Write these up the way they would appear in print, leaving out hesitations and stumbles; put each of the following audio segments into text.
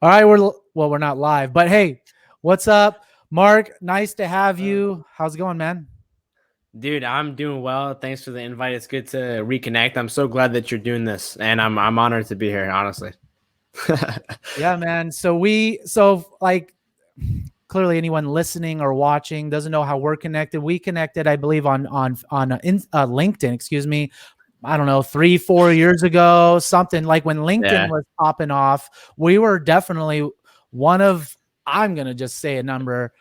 All right, we're not live, but hey, what's up, Mark? Nice to have you. How's it going, man? Dude, I'm doing well. Thanks for the invite. It's good to reconnect. I'm so glad that you're doing this, and I'm honored to be here, honestly. Yeah, man. So clearly anyone listening or watching doesn't know how we're connected. We connected, I believe, on LinkedIn. Excuse me. I don't know, 3-4 years ago, something like when LinkedIn Yeah, was popping off. We were definitely one of, I'm gonna just say a number,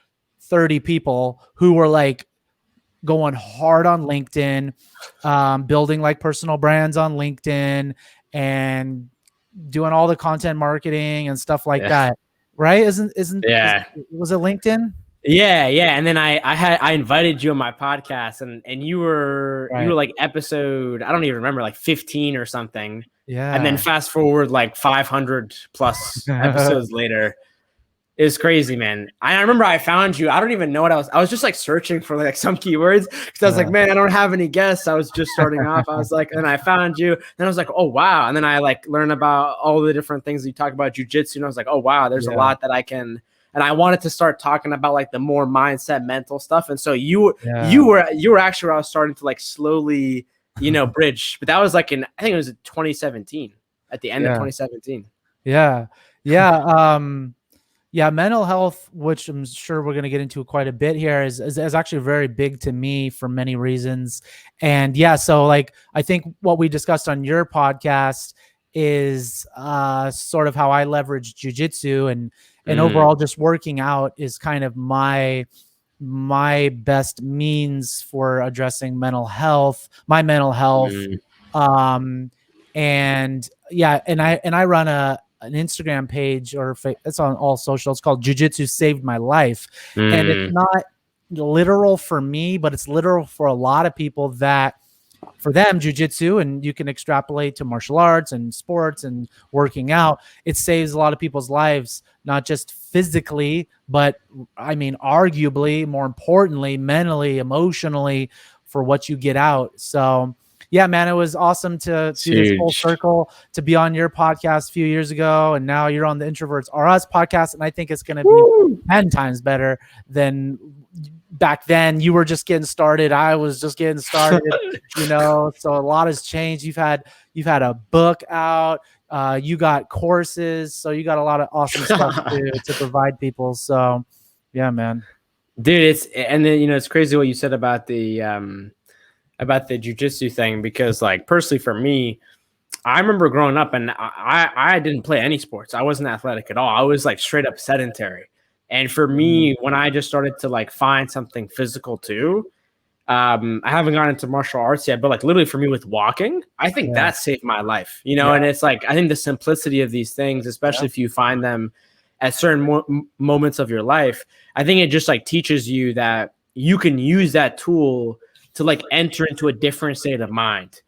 30 people who were like going hard on LinkedIn, building like personal brands on LinkedIn and doing all the content marketing and stuff like yeah, that. Right? yeah, Was it LinkedIn? yeah. And then I invited you on my podcast, and you were Right. like episode, I don't even remember, like 15 or something. And then Yeah. fast forward like 500 plus episodes later. It's crazy, man. I remember I found you. I don't even know what I was just like searching for like some keywords because I was like, Yeah. man, I don't have any guests. I was just starting off. I was like, and I found you. And I was like, oh wow. And then I like learned about all the different things you talk about jujitsu. And I was like, oh wow, there's a Yeah. lot that I can. And I wanted to start talking about like the more mindset, mental stuff. And so you Yeah. you were you were actually where I was starting to like slowly, bridge. But that was like I think it was 2017, at the end of Yeah. 2017. Yeah. Yeah. Yeah, mental health, which I'm sure we're going to get into quite a bit here, is actually very big to me for many reasons. And yeah, so like I think what we discussed on your podcast is sort of how I leverage jujitsu and Mm, overall just working out is kind of my best means for addressing my mental health. mm, Um, and yeah, and I run an Instagram page it's on all social. It's called Jiu-Jitsu Saved My Life. And it's mm. not literal for me, but it's literal for a lot of people that for them, jiu-jitsu, and you can extrapolate to martial arts and sports and working out, it saves a lot of people's lives, not just physically, but I mean, arguably, more importantly, mentally, emotionally, for what you get out. So yeah, man, it was awesome to It's do this full huge. circle, to be on your podcast a few years ago, and now you're on the Introverts Are Us podcast, and I think it's going to be Woo! 10 times better than back then. You were just getting started. I was just getting started, so a lot has changed. You've had a book out, you got courses, so you got a lot of awesome stuff to provide people. So yeah, man. Dude, it's crazy what you said about the jujitsu thing, because like personally for me, I remember growing up and I didn't play any sports. I wasn't athletic at all. I was like straight up sedentary. And for Mhm. me, when I just started to like find something physical too, I haven't gone into martial arts yet, but like literally for me with walking, I think Yeah, that saved my life, yeah, and it's like, I think the simplicity of these things, yeah, especially if you find them at certain moments of your life, I think it just like teaches you that you can use that tool to like enter into a different state of mind.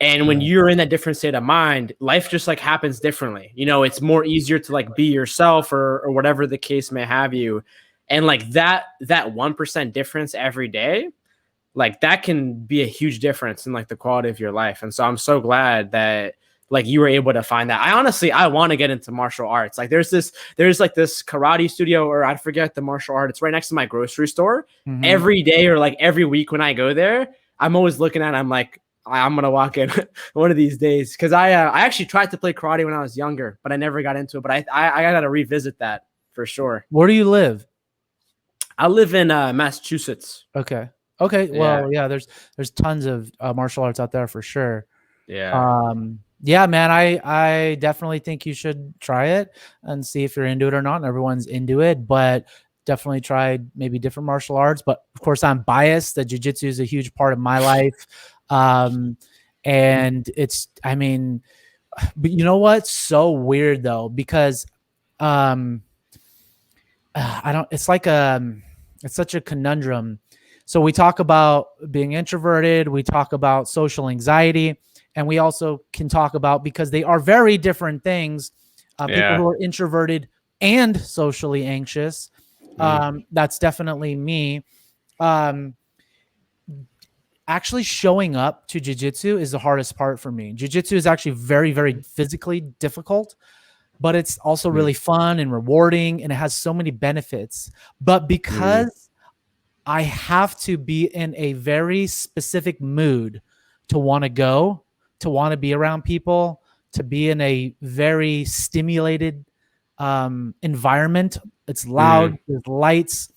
And when yeah, you're in that different state of mind, life just like happens differently. It's more easier to like be yourself, or whatever the case may have you. And like that 1% difference every day, like that can be a huge difference in like the quality of your life. And so I'm so glad that like you were able to find that. I want to get into martial arts. Like there's like this karate studio, or I forget the martial art. It's right next to my grocery store. hmm Every day or like every week when I go there, I'm always looking at it, I'm like, I'm gonna walk in one of these days, because I actually tried to play karate when I was younger, but I never got into it. But I gotta revisit that for sure. Where do you live? I live in Massachusetts. Okay, Yeah, well, yeah, there's tons of martial arts out there for sure. yeah. Yeah, man, I definitely think you should try it and see if you're into it or not. And everyone's into it, but definitely try maybe different martial arts. But of course, I'm biased. The jujitsu is a huge part of my life, um, and I mean, but you know what's so weird though, because um, I don't. It's such a conundrum. So we talk about being introverted, we talk about social anxiety, and we also can talk about, because they are very different things, people Yeah. who are introverted and socially anxious. Mm. That's definitely me. Um, Actually showing up to jiu-jitsu is the hardest part for me. Jiu-jitsu is actually very, very physically difficult. but it's also really fun and rewarding, and it has so many benefits. But because I have to be in a very specific mood to want to go, to want to be around people, to be in a very stimulated environment. It's loud, there's lights,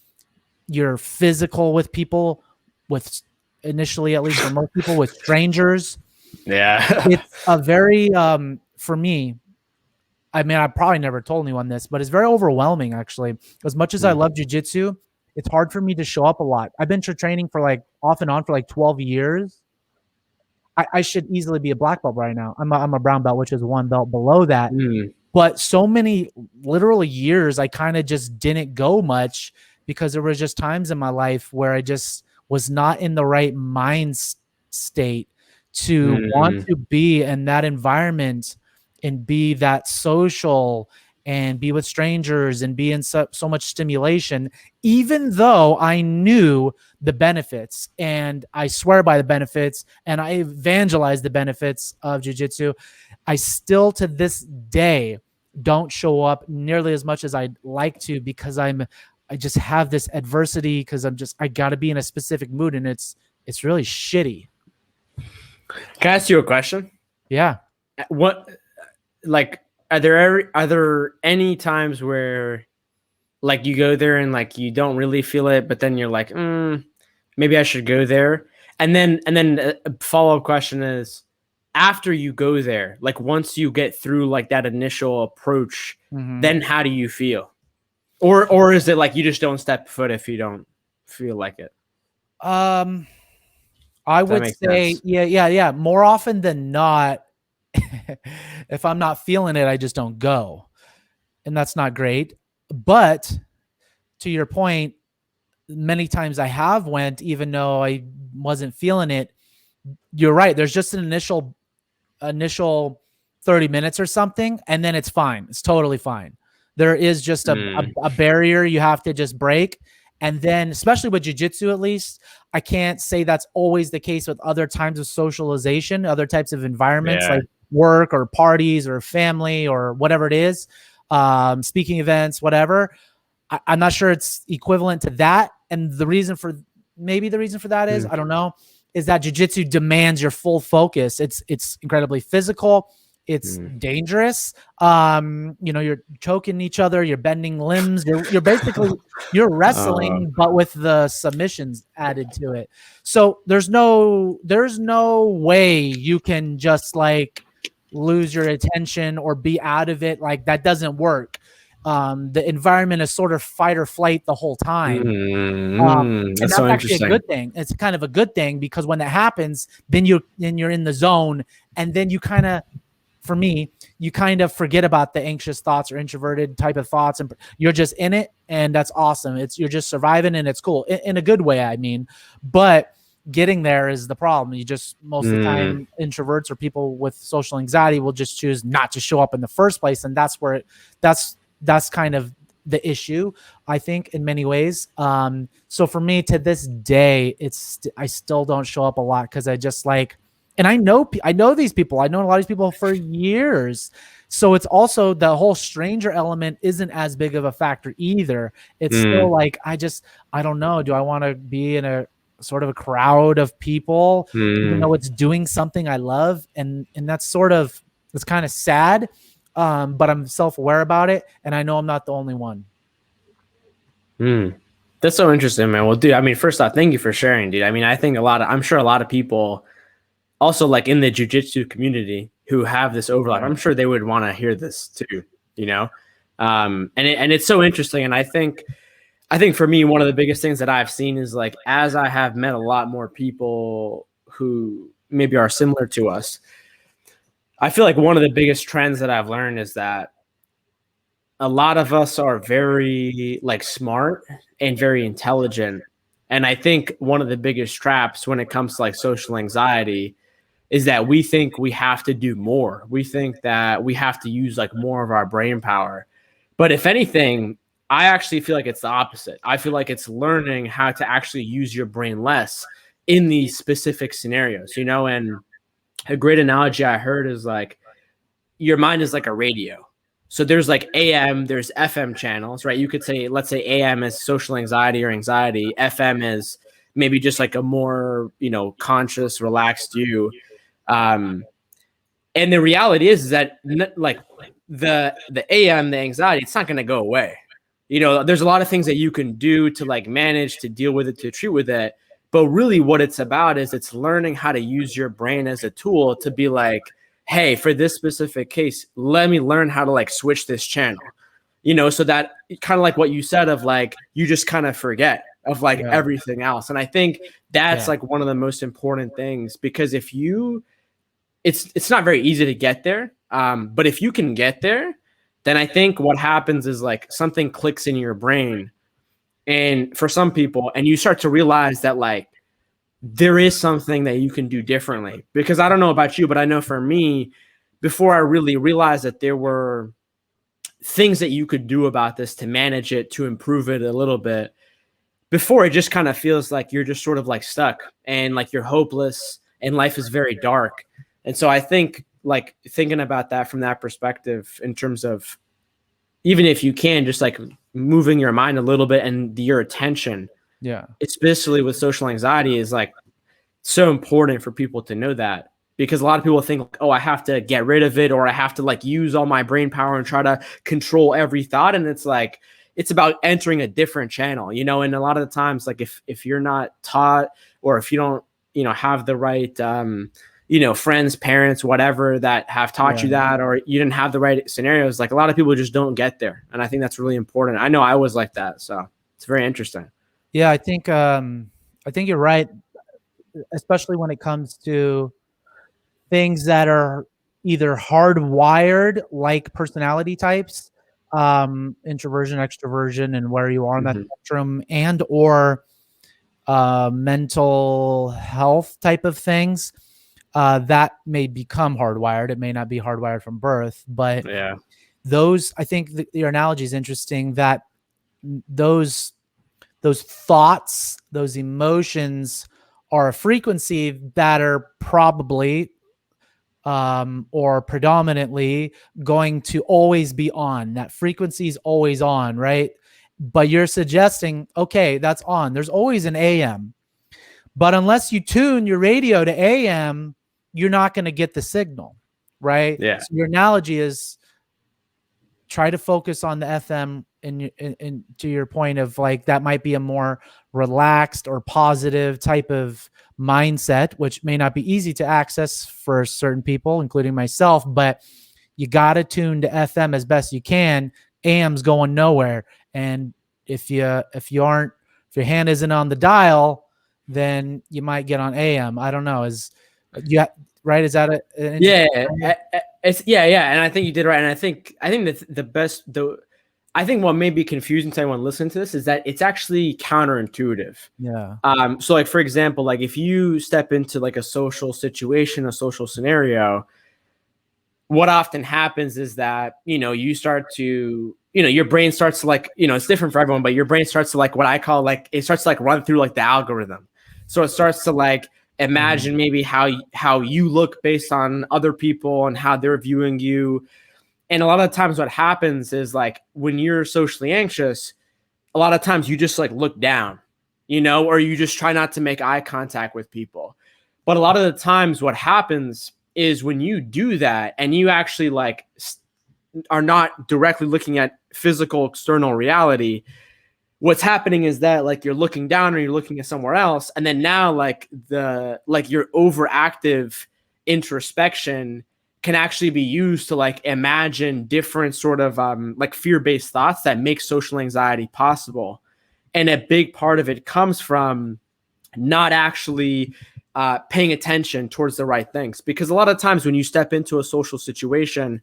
you're physical with people, with initially, at least for most people, with strangers. Yeah. It's a very, for me, I mean, I probably never told anyone this, but it's very overwhelming, actually. As much as I love jujitsu, it's hard for me to show up a lot. I've been training for like off and on for like 12 years. I should easily be a black belt right now. I'm a brown belt, which is one belt below that. But so many literal years, I kind of just didn't go much because there was just times in my life where I just was not in the right mind state to want to be in that environment and be that social and be with strangers and be in so much stimulation, even though I knew the benefits and I swear by the benefits and I evangelize the benefits of jiu-jitsu. I still to this day don't show up nearly as much as I'd like to because I just have this adversity because I got to be in a specific mood, and it's really shitty. Can I ask you a question? Yeah. What, like, are there any times where like you go there and like you don't really feel it, but then you're like, maybe I should go there? And then a follow-up question is, after you go there, like once you get through like that initial approach, then how do you feel? Or is it like you just don't step foot if you don't feel like it? I would say, yeah. More often than not, if I'm not feeling it, I just don't go. And that's not great. But to your point, many times I have went, even though I wasn't feeling it. You're right. There's just an initial 30 minutes or something, and then it's fine. It's totally fine. There is just a barrier you have to just break. And then, especially with jiu-jitsu, at least, I can't say that's always the case with other times of socialization, other types of environments like work or parties or family or whatever it is, speaking events, whatever. I'm not sure it's equivalent to that. And the reason for that is, I don't know, is that jiu-jitsu demands your full focus. It's incredibly physical. It's dangerous. You're choking each other, you're bending limbs, you're basically you're wrestling, but with the submissions added to it. So there's no way you can just like lose your attention or be out of it. Like that doesn't work. The environment is sort of fight or flight the whole time. And that's so actually a good thing. It's kind of a good thing because when that happens, then you're in the zone, and then you kind of, for me, you kind of forget about the anxious thoughts or introverted type of thoughts, and you're just in it, and that's awesome. You're just surviving, and it's cool in a good way, I mean. But getting there is the problem. You just, most of the time, introverts or people with social anxiety will just choose not to show up in the first place, and that's where that's kind of the issue, I think, in many ways. So for me, to this day, I still don't show up a lot because I just like. And I know these people. I know a lot of these people for years. So it's also the whole stranger element isn't as big of a factor either. It's still like, I don't know. Do I want to be in a sort of a crowd of people, even though it's doing something I love? And that's it's kind of sad. But I'm self-aware about it. And I know I'm not the only one. That's so interesting, man. Well, dude, I mean, first off, thank you for sharing, dude. I mean, I'm sure a lot of people also like in the jiu-jitsu community who have this overlap, I'm sure they would want to hear this too, you know? And it's so interesting. And I think for me, one of the biggest things that I've seen is like, as I have met a lot more people who maybe are similar to us, I feel like one of the biggest trends that I've learned is that a lot of us are very like smart and very intelligent. And I think one of the biggest traps when it comes to like social anxiety is that we think we have to do more. We think that we have to use like more of our brain power. But if anything, I actually feel like it's the opposite. I feel like it's learning how to actually use your brain less in these specific scenarios, you know? And a great analogy I heard is like, your mind is like a radio. So there's like AM, there's FM channels, right? You could say, let's say AM is social anxiety or anxiety. FM is maybe just like a more, conscious, relaxed you. Um, and the reality is that like the AM, the anxiety, it's not going to go away. There's a lot of things that you can do to like manage, to deal with it, to treat with it. But really what it's about is it's learning how to use your brain as a tool to be like, hey, for this specific case, let me learn how to like switch this channel, so that kind of like what you said of like, you just kind of forget of like everything else. And I think that's like one of the most important things, because if you, it's not very easy to get there. But if you can get there, then I think what happens is like something clicks in your brain. And for some people, and you start to realize that like there is something that you can do differently. Because I don't know about you, but I know for me, before I really realized that there were things that you could do about this to manage it, to improve it a little bit, before it just kind of feels like you're just sort of like stuck and like you're hopeless and life is very dark. And so I think like thinking about that from that perspective, in terms of even if you can just like moving your mind a little bit and your attention, especially with social anxiety, is like so important for people to know that, because a lot of people think like, oh, I have to get rid of it, or I have to like use all my brain power and try to control every thought. And it's like, it's about entering a different channel, and a lot of the times, like if you're not taught, or if you don't, have the right, friends, parents, whatever, that have taught you that, or you didn't have the right scenarios, like a lot of people just don't get there. And I think that's really important. I know I was like that. So it's very interesting. Yeah, I think you're right, especially when it comes to things that are either hardwired, like personality types, introversion, extroversion, and where you are on that spectrum, and or mental health type of things. That may become hardwired. It may not be hardwired from birth, but those, I think your analogy is interesting, that those thoughts, those emotions are a frequency that are probably or predominantly going to always be on. That frequency is always on, right? But you're suggesting, okay, that's on. There's always an AM. But unless you tune your radio to AM, you're not going to get the signal, right? Yeah. So your analogy is try to focus on the FM, and to your point of like, that might be a more relaxed or positive type of mindset, which may not be easy to access for certain people, including myself, but you got to tune to FM as best you can. AM's going nowhere. And if your hand isn't on the dial, then you might get on AM. I don't know. Right? Is that it's and I think you did right. And I think that I think what may be confusing to anyone listening to this is that it's actually counterintuitive. Yeah. So like, for example, like if you step into like a social situation, a social scenario, what often happens is that, you start to, your brain starts to like, it's different for everyone, but your brain starts to like, what I call like, it starts to like run through like the algorithm. So it starts to like imagine maybe how you look based on other people and how they're viewing you. And a lot of times what happens is like when you're socially anxious, a lot of times you just like look down, or you just try not to make eye contact with people. But a lot of the times what happens is when you do that and you actually like are not directly looking at physical external reality, what's happening is that like you're looking down or you're looking at somewhere else. And then now like your overactive introspection can actually be used to like imagine different sort of like fear-based thoughts that make social anxiety possible. And a big part of it comes from not actually paying attention towards the right things. Because a lot of times when you step into a social situation,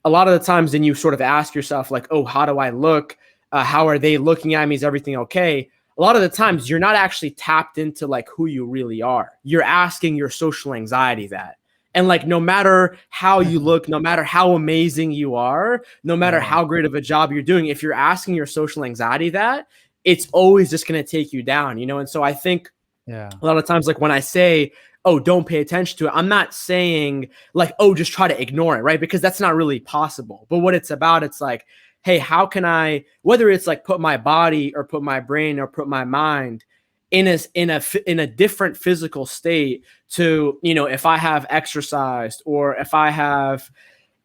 a lot of the times then you sort of ask yourself like, oh, how do I look? How are they looking at me? Is everything okay? A lot of the times you're not actually tapped into like who you really are. You're asking your social anxiety that. And like, no matter how you look, no matter how amazing you are, no matter how great of a job you're doing, if you're asking your social anxiety that, it's always just going to take you down, And so I think a lot of times, like when I say, oh, don't pay attention to it. I'm not saying like, oh, just try to ignore it, right? Because that's not really possible. But what it's about, it's like, hey, how can I, whether it's like put my body or put my brain or put my mind in a different physical state to, you know, if I have exercised or if I have,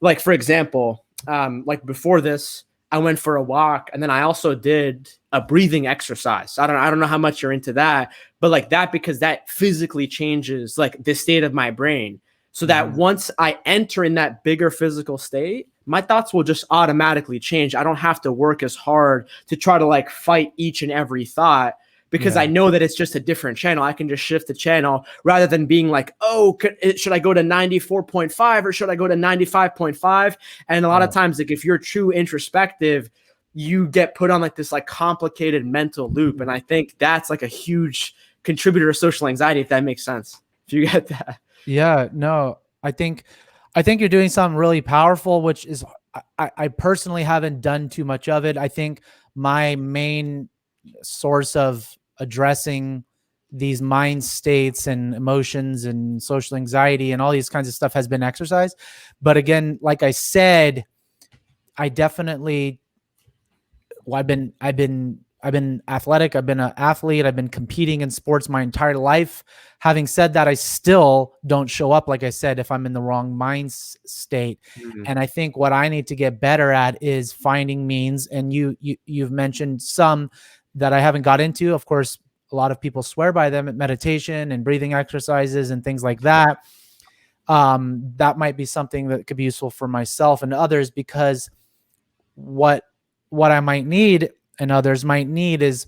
like, for example, like before this, I went for a walk and then I also did a breathing exercise. I don't know how much you're into that, but like that, because that physically changes like the state of my brain. So that once I enter in that bigger physical state, my thoughts will just automatically change. I don't have to work as hard to try to like fight each and every thought, because I know that it's just a different channel. I can just shift the channel rather than being like, oh, should I go to 94.5 or should I go to 95.5? And a lot of times, like if you're true introspective, you get put on like this like complicated mental loop. And I think that's like a huge contributor to social anxiety, if that makes sense. If you get that. Yeah, no, I think you're doing something really powerful, which is I personally haven't done too much of it. I think my main source of addressing these mind states and emotions and social anxiety and all these kinds of stuff has been exercise. But again, like I said, I definitely, well, I've been athletic. I've been an athlete. I've been competing in sports my entire life. Having said that, I still don't show up, like I said, if I'm in the wrong mind state. And I think what I need to get better at is finding means. And you've mentioned some that I haven't got into. Of course, a lot of people swear by them, meditation and breathing exercises and things like that. That might be something that could be useful for myself and others, because what I might need and others might need is,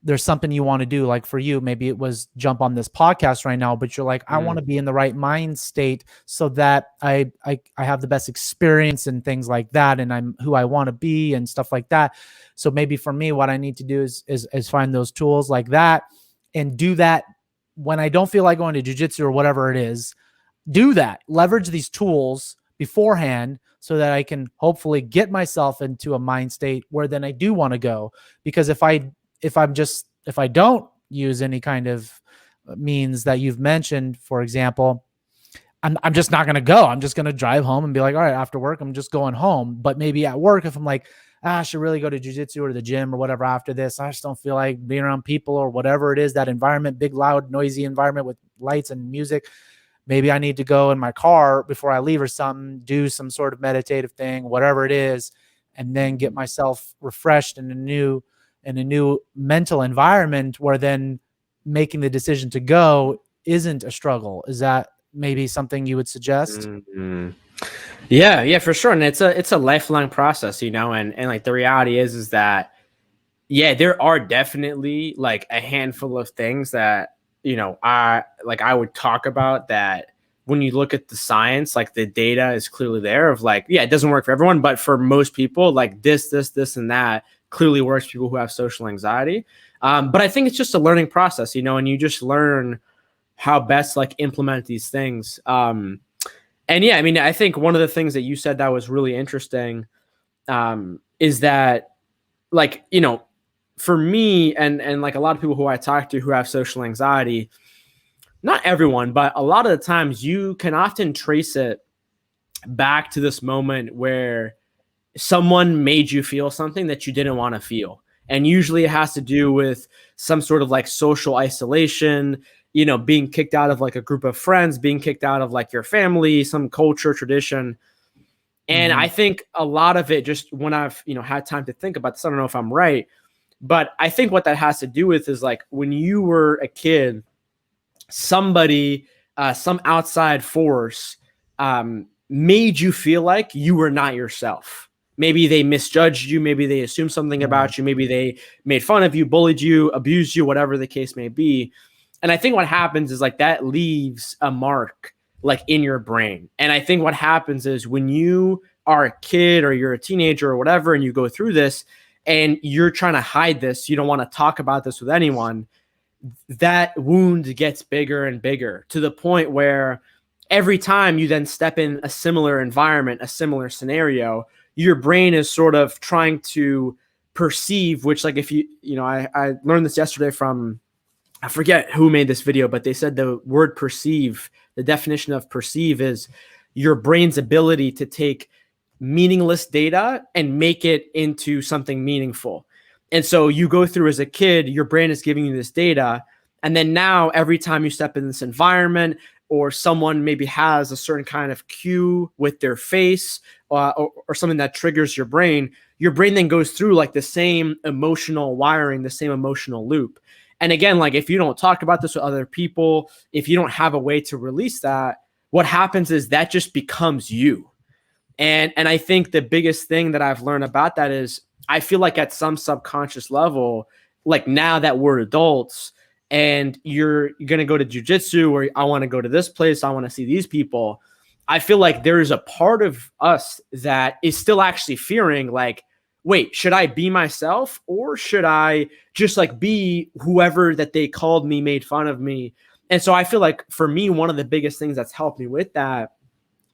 there's something you want to do. Like for you, maybe it was jump on this podcast right now, but you're like, I want to be in the right mind state so that I have the best experience and things like that. And I'm who I want to be and stuff like that. So maybe for me, what I need to do is find those tools like that and do that when I don't feel like going to jujitsu or whatever it is. Do that, leverage these tools beforehand so that I can hopefully get myself into a mind state where then I do want to go. Because if I don't use any kind of means that you've mentioned, for example, I'm just not going to go. I'm just going to drive home and be like, all right, after work, I'm just going home. But maybe at work, if I'm like, I should really go to jiu-jitsu or the gym or whatever after this, I just don't feel like being around people or whatever it is, that environment, big, loud, noisy environment with lights and music. Maybe I need to go in my car before I leave or something, do some sort of meditative thing, whatever it is, and then get myself refreshed in a new mental environment where then making the decision to go isn't a struggle. Is that maybe something you would suggest? Yeah, for sure. And it's a lifelong process, you know, and like the reality is that, yeah, there are definitely like a handful of things that, you know, I would talk about that when you look at the science, like the data is clearly there of like, yeah, it doesn't work for everyone, but for most people, like this, and that clearly works for people who have social anxiety. But I think it's just a learning process, you know, and you just learn how best like implement these things. And yeah, I mean, I think one of the things that you said that was really interesting is that, like, you know, for me and like a lot of people who I talk to who have social anxiety, not everyone, but a lot of the times you can often trace it back to this moment where someone made you feel something that you didn't want to feel. And usually it has to do with some sort of like social isolation, you know, being kicked out of like a group of friends, being kicked out of like your family, some culture, tradition. And I think a lot of it, just when I've, you know, had time to think about this, I don't know if I'm right, but I think what that has to do with is like when you were a kid, somebody, some outside force made you feel like you were not yourself. Maybe they misjudged you. Maybe they assumed something about you. Maybe they made fun of you, bullied you, abused you, whatever the case may be. And I think what happens is like that leaves a mark like in your brain. And I think what happens is when you are a kid or you're a teenager or whatever, and you go through this and you're trying to hide this, you don't want to talk about this with anyone, that wound gets bigger and bigger to the point where every time you then step in a similar environment, a similar scenario, your brain is sort of trying to perceive, which like if you know, I learned this yesterday from I forget who made this video, but they said the word perceive, the definition of perceive is your brain's ability to take meaningless data and make it into something meaningful. And so you go through as a kid, your brain is giving you this data. And then now every time you step in this environment, or someone maybe has a certain kind of cue with their face, or something that triggers your brain then goes through like the same emotional wiring, the same emotional loop. And again, like if you don't talk about this with other people, if you don't have a way to release that, what happens is that just becomes you. And I think the biggest thing that I've learned about that is I feel like at some subconscious level, like now that we're adults and you're going to go to jujitsu, or I want to go to this place, I want to see these people, I feel like there is a part of us that is still actually fearing, like, wait, should I be myself, or should I just like be whoever that they called me, made fun of me? And so I feel like for me, one of the biggest things that's helped me with that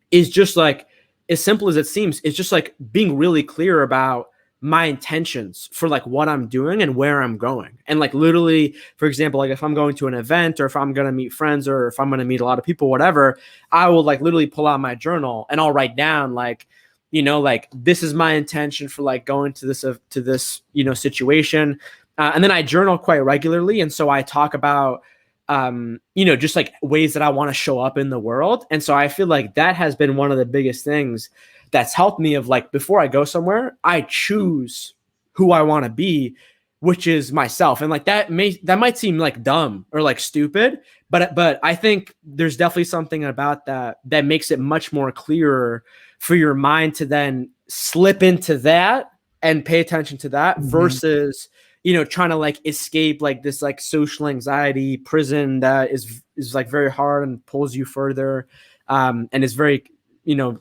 is just like, as simple as it seems, it's just like being really clear about my intentions for like what I'm doing and where I'm going. And like literally, for example, like if I'm going to an event, or if I'm going to meet friends, or if I'm going to meet a lot of people, whatever, I will like literally pull out my journal and I'll write down like, you know, like this is my intention for like going to this, you know, situation. And then I journal quite regularly. And so I talk about, you know, just like ways that I want to show up in the world. And so I feel like that has been one of the biggest things that's helped me, of like, before I go somewhere, I choose who I want to be, which is myself. And like that might seem like dumb or like stupid, but I think there's definitely something about that makes it much more clearer for your mind to then slip into that and pay attention to that, versus, you know, trying to like escape like this like social anxiety prison that is like very hard and pulls you further, and is very, you know,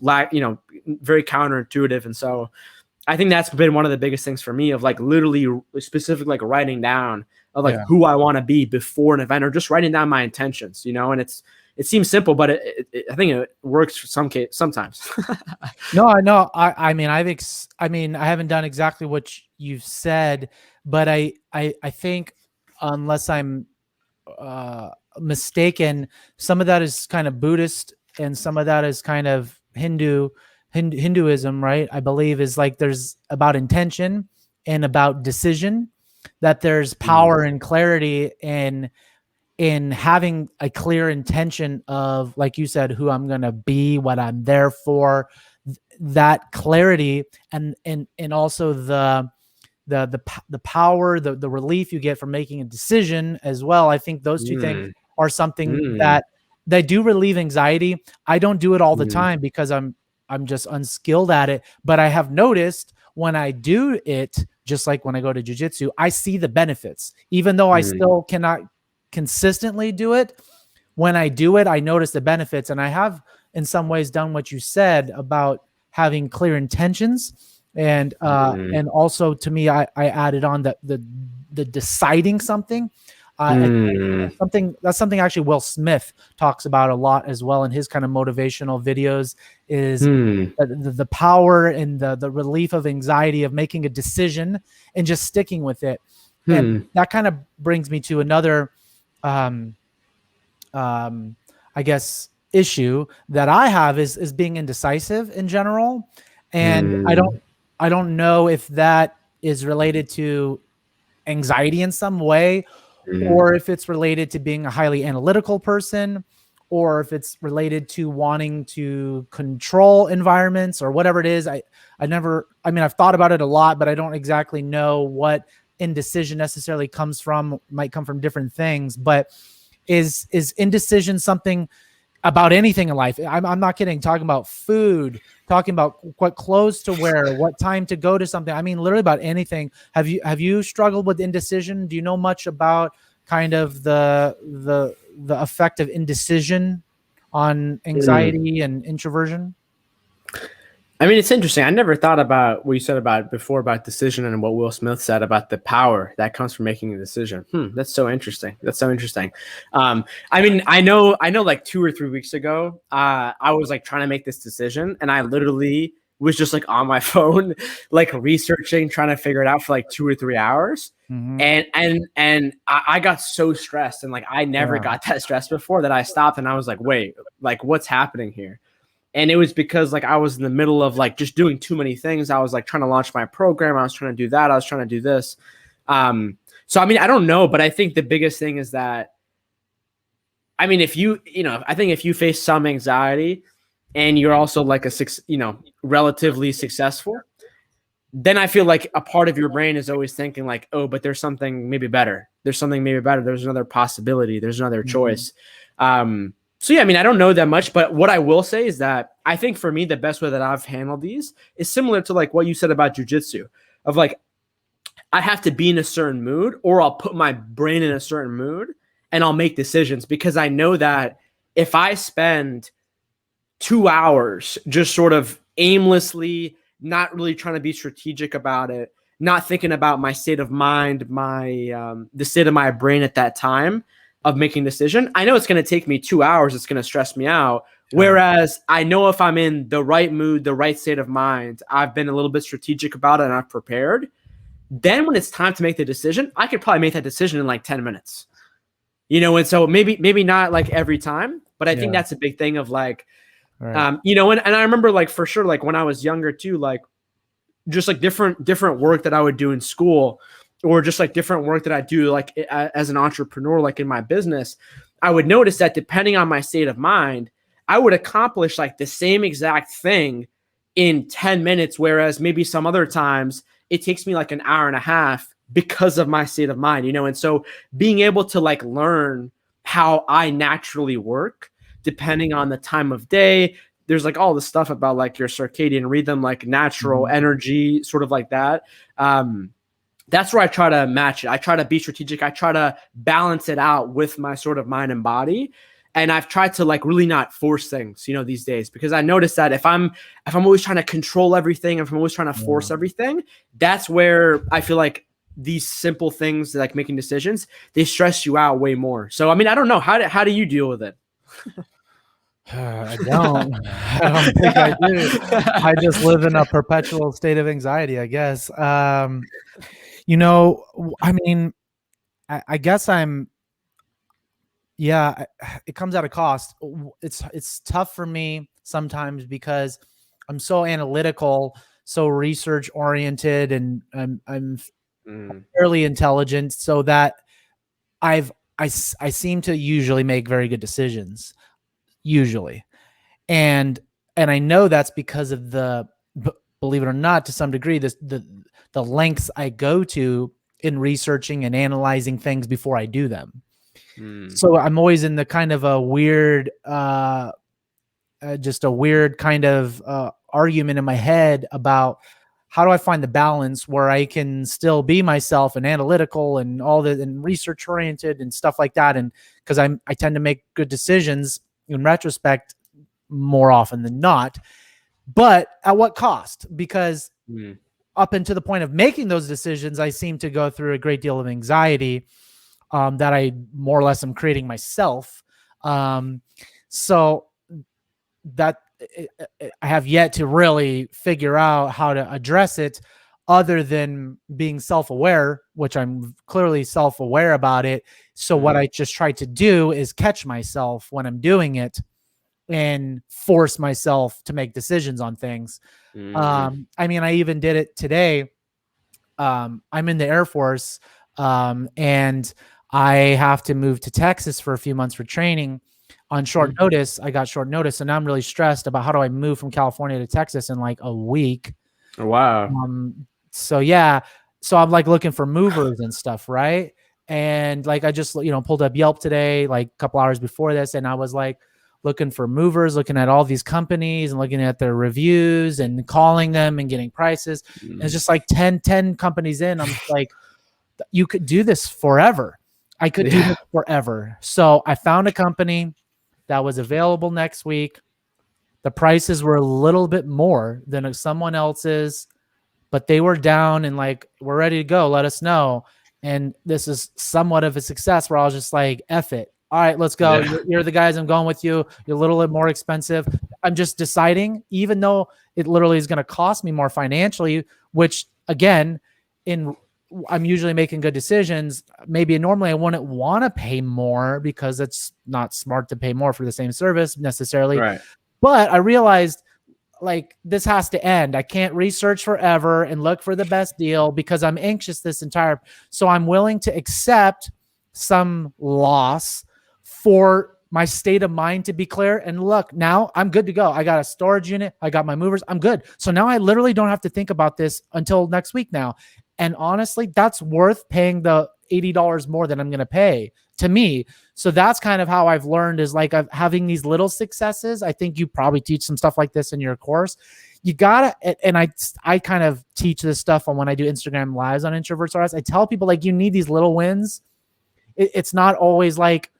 very counterintuitive. And so I think that's been one of the biggest things for me, of like literally specifically like writing down of like who I want to be before an event, or just writing down my intentions, you know. And it seems simple, but I think it works for sometimes. No, I know. I mean, I haven't done exactly what you've said, but I think, unless I'm mistaken, some of that is kind of Buddhist, and some of that is kind of Hinduism, right? I believe is like there's about intention and about decision, that there's power and clarity in having a clear intention of, like you said, who I'm going to be, what I'm there for, that clarity, and also the power, the relief you get from making a decision as well. I think those two things are something that they do relieve anxiety. I don't do it all the time because I'm just unskilled at it, but I have noticed when I do it, just like when I go to jiu-jitsu, I see the benefits, even though I still cannot consistently do it. When I do it, I notice the benefits, and I have in some ways done what you said about having clear intentions, and also to me, I added on the deciding something. That's something actually Will Smith talks about a lot as well in his kind of motivational videos, is the power and the relief of anxiety of making a decision and just sticking with it. And that kind of brings me to another I guess issue that I have is being indecisive in general. And I don't know if that is related to anxiety in some way, or if it's related to being a highly analytical person, or if it's related to wanting to control environments, or whatever it is. I've thought about it a lot, but I don't exactly know what indecision necessarily comes from. Might come from different things, but is indecision something about anything in life? I'm not kidding. Talking about food, talking about what clothes to wear, what time to go to something. I mean, literally about anything. Have you struggled with indecision? Do you know much about kind of the effect of indecision on anxiety and introversion? I mean, it's interesting. I never thought about what you said about before about decision, and what Will Smith said about the power that comes from making a decision. That's so interesting. I mean, I know like 2 or 3 weeks ago, I was like trying to make this decision, and I literally was just like on my phone, like researching, trying to figure it out for like 2 or 3 hours. Mm-hmm. And I got so stressed, and like I never got that stressed before, that I stopped and I was like, wait, like what's happening here? And it was because like I was in the middle of like just doing too many things. I was like trying to launch my program. I was trying to do that. I was trying to do this. So I mean, I don't know, but I think the biggest thing is that, I mean, if you know, I think if you face some anxiety and you're also like relatively successful, then I feel like a part of your brain is always thinking like, oh, but there's something maybe better. There's something maybe better. There's another possibility. There's another choice. So yeah, I mean, I don't know that much, but what I will say is that I think for me, the best way that I've handled these is similar to like what you said about jujitsu, of like, I have to be in a certain mood, or I'll put my brain in a certain mood and I'll make decisions, because I know that if I spend 2 hours just sort of aimlessly, not really trying to be strategic about it, not thinking about my state of mind, the state of my brain at that time of making a decision, I know it's going to take me 2 hours. It's going to stress me out. Whereas I know if I'm in the right mood, the right state of mind, I've been a little bit strategic about it and I've prepared, then when it's time to make the decision, I could probably make that decision in like 10 minutes, and so maybe not like every time, but I think that's a big thing of like, and I remember like for sure, like when I was younger too, like just like different work that I would do in school, or just like different work that I do like as an entrepreneur, like in my business, I would notice that depending on my state of mind, I would accomplish like the same exact thing in 10 minutes. Whereas maybe some other times it takes me like an hour and a half because of my state of mind, and so being able to like learn how I naturally work depending on the time of day. There's like all the stuff about like your circadian rhythm, like natural energy, sort of like that. That's where I try to match it. I try to be strategic. I try to balance it out with my sort of mind and body. And I've tried to like really not force things, these days, because I noticed that if I'm always trying to control everything, if I'm always trying to force everything, that's where I feel like these simple things, like making decisions, they stress you out way more. So, I mean, I don't know. How do you deal with it? I don't think I do. I just live in a perpetual state of anxiety, I guess. I mean, I guess it comes at a cost. It's tough for me sometimes because I'm so analytical, so research oriented, and I'm fairly intelligent, so that I seem to usually make very good decisions. Usually. And I know that's because of believe it or not, to some degree, the lengths I go to in researching and analyzing things before I do them. So I'm always in the kind of a weird, just a weird kind of argument in my head about how do I find the balance where I can still be myself and analytical and all that and research oriented and stuff like that. And because I tend to make good decisions in retrospect more often than not, but at what cost? Because up until the point of making those decisions, I seem to go through a great deal of anxiety that I more or less am creating myself. So that I have yet to really figure out how to address it, other than being self-aware, which I'm clearly self-aware about it. So what I just try to do is catch myself when I'm doing it and force myself to make decisions on things. I mean, I even did it today. I'm in the Air Force, and I have to move to Texas for a few months for training on short notice. I got short notice, and now I'm really stressed about how do I move from California to Texas in like a week. Wow. So yeah, so I'm like looking for movers and stuff, right? And like I just pulled up Yelp today, like a couple hours before this, and I was like looking for movers, looking at all these companies and looking at their reviews and calling them and getting prices. And it's just like 10 companies in. I'm like, you could do this forever. I could do this forever. So I found a company that was available next week. The prices were a little bit more than someone else's, but they were down and like, we're ready to go. Let us know. And this is somewhat of a success where I was just like, F it. all right, let's go. Yeah. You're the guys. I'm going with you. You're a little bit more expensive. I'm just deciding, even though it literally is going to cost me more financially, which again, in I'm usually making good decisions. Maybe normally I wouldn't want to pay more because it's not smart to pay more for the same service necessarily. Right. But I realized like this has to end. I can't research forever and look for the best deal because I'm anxious this entire. So I'm willing to accept some loss for my state of mind to be clear. And look, now I'm good to go. I got a storage unit. I got my movers. I'm good. So now I literally don't have to think about this until next week now. And honestly, that's worth paying the $80 more than I'm going to pay to me. So that's kind of how I've learned is like having these little successes. I think you probably teach some stuff like this in your course. You gotta, and I kind of teach this stuff on when I do Instagram lives on Introverts. I tell people like you need these little wins. It's not always like,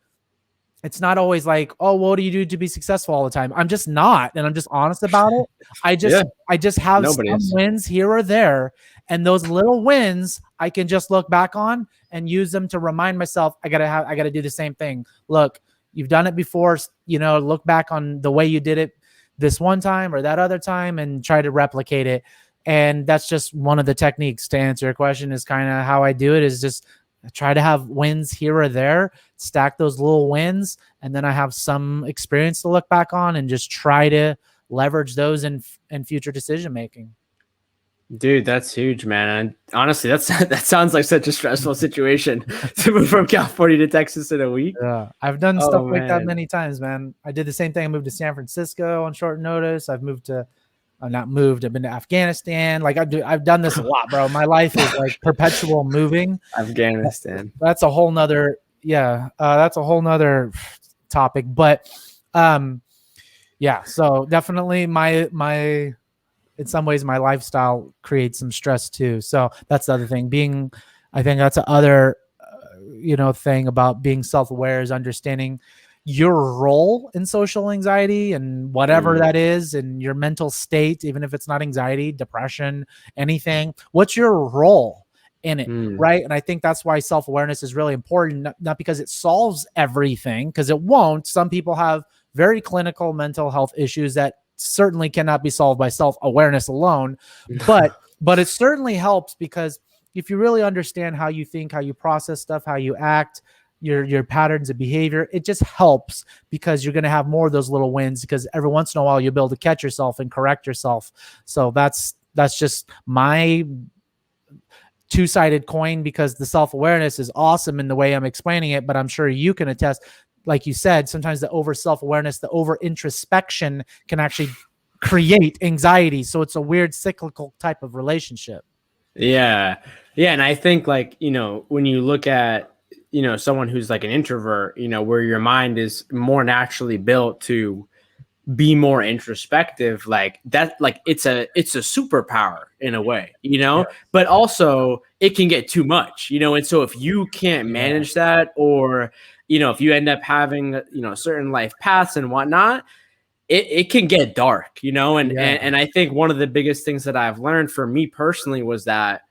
oh, what do you do to be successful all the time? I'm just not, and I'm just honest about it. I just have some wins here or there, and those little wins I can just look back on and use them to remind myself I gotta do the same thing. Look, you've done it before, look back on the way you did it this one time or that other time and try to replicate it. And that's just one of the techniques to answer your question is kind of how I do it is just try to have wins here or there, stack those little wins, and then I have some experience to look back on and just try to leverage those in future decision making. Dude, that's huge, man. And honestly, that sounds like such a stressful situation to move from California to Texas in a week. Yeah, I've done stuff like that many times, man. I did the same thing. I moved to San Francisco on short notice. I've moved to I've been to Afghanistan. Like I've done this a lot, bro. My life is like perpetual moving. Afghanistan. That's a whole nother, that's a whole nother topic. But yeah, so definitely my in some ways my lifestyle creates some stress too. So that's the other thing. I think that's the other thing about being self-aware is understanding your role in social anxiety and whatever that is and your mental state, even if it's not anxiety, depression, anything, what's your role in it, right? And I think that's why self-awareness is really important, not because it solves everything, because it won't. Some people have very clinical mental health issues that certainly cannot be solved by self-awareness alone, but it certainly helps because if you really understand how you think, how you process stuff, how you act, your patterns of behavior, it just helps because you're going to have more of those little wins because every once in a while you'll be able to catch yourself and correct yourself. So that's just my two-sided coin because the self-awareness is awesome in the way I'm explaining it, but I'm sure you can attest, like you said, sometimes the over self-awareness, the over introspection can actually create anxiety. So it's a weird cyclical type of relationship. Yeah. And I think like, when you look at, someone who's like an introvert, where your mind is more naturally built to be more introspective, like that, like it's a superpower in a way, but also it can get too much, and so if you can't manage that, or, if you end up having, certain life paths and whatnot, it can get dark, and I think one of the biggest things that I've learned for me personally was that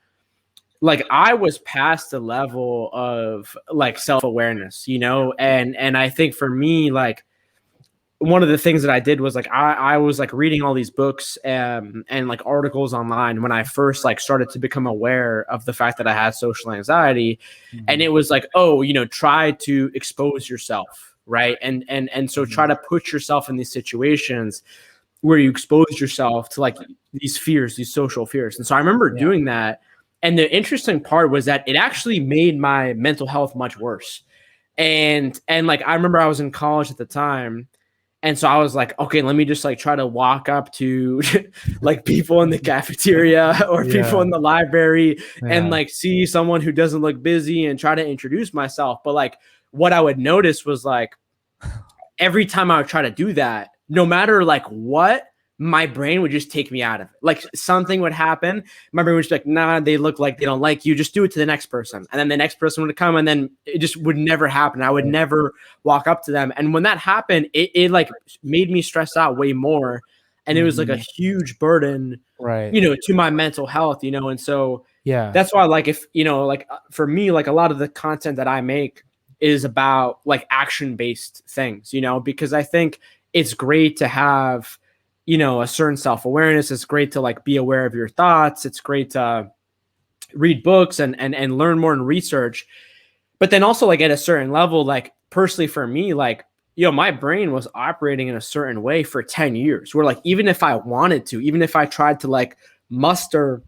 like I was past the level of like self-awareness, and I think for me, like one of the things that I did was like I was like reading all these books and like articles online when I first like started to become aware of the fact that I had social anxiety, and it was like, try to expose yourself, right? And so try to put yourself in these situations where you expose yourself to like these fears, these social fears. And so I remember doing that. And the interesting part was that it actually made my mental health much worse. And like, I remember I was in college at the time. And so I was like, okay, let me just like try to walk up to like people in the cafeteria or people in the library and like see someone who doesn't look busy and try to introduce myself. But like what I would notice was like, every time I would try to do that, no matter like what, my brain would just take me out of it. Like something would happen. My brain would just be like, nah, they look like they don't like you. Just do it to the next person. And then the next person would come and then it just would never happen. I would never walk up to them. And when that happened, it like made me stress out way more. And it was like a huge burden, right, to my mental health, and so that's why like if, like for me, like a lot of the content that I make, is about like action-based things, because I think it's great to have, a certain self-awareness. It's great to like be aware of your thoughts. It's great to read books and learn more and research. But then also like at a certain level, like personally for me, like, my brain was operating in a certain way for 10 years where like, even if I wanted to, even if I tried to like muster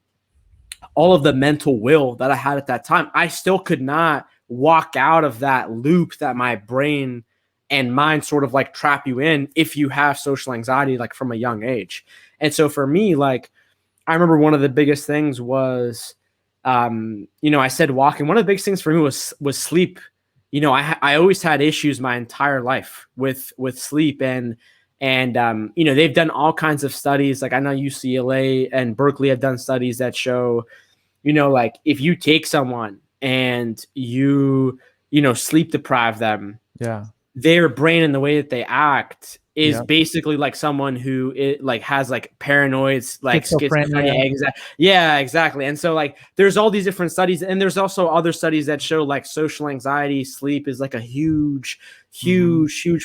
all of the mental will that I had at that time, I still could not walk out of that loop that my brain and mind sort of like trap you in if you have social anxiety, like from a young age. And so for me, like, I remember one of the biggest things was, I said walking. One of the biggest things for me was sleep. I always had issues my entire life with sleep, and they've done all kinds of studies. Like I know UCLA and Berkeley have done studies that show, like if you take someone and you sleep deprive them, Yeah. their brain and the way that they act is basically like someone who has like paranoids, like schizophrenia. Yeah, exactly. And so like there's all these different studies, and there's also other studies that show like social anxiety, sleep is like a huge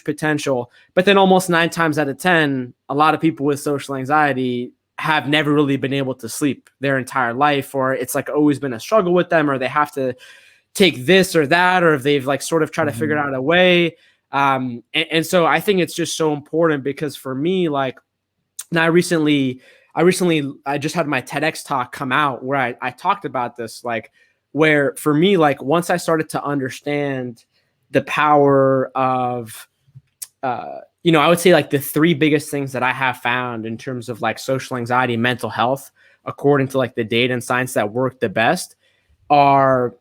potential. But then almost 9 times out of 10, a lot of people with social anxiety have never really been able to sleep their entire life, or it's like always been a struggle with them, or they have to take this or that, or if they've like sort of tried to figure out a way. And so I think it's just so important, because for me, like, now I just had my TEDx talk come out where I talked about this, like, where for me, like, once I started to understand the power of, I would say like the 3 biggest things that I have found in terms of like social anxiety and mental health, according to like the data and science that work the best, are,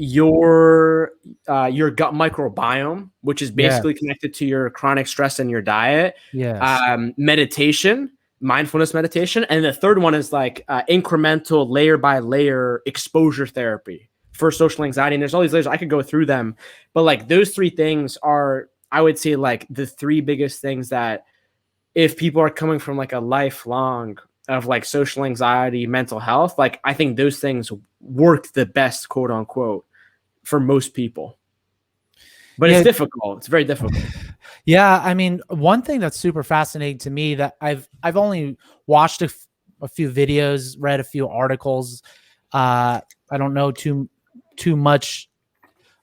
your gut microbiome, which is basically connected to your chronic stress and your diet. Meditation, mindfulness meditation, and the third one is like incremental layer by layer exposure therapy for social anxiety. And there's all these layers. I could go through them, but like those 3 things are, I would say, like the 3 biggest things that if people are coming from like a lifelong of like social anxiety, mental health, like I think those things work the best, quote unquote, for most people. But it's difficult. It's very difficult. Yeah, I mean, one thing that's super fascinating to me that I've only watched a few videos, read a few articles. I don't know too much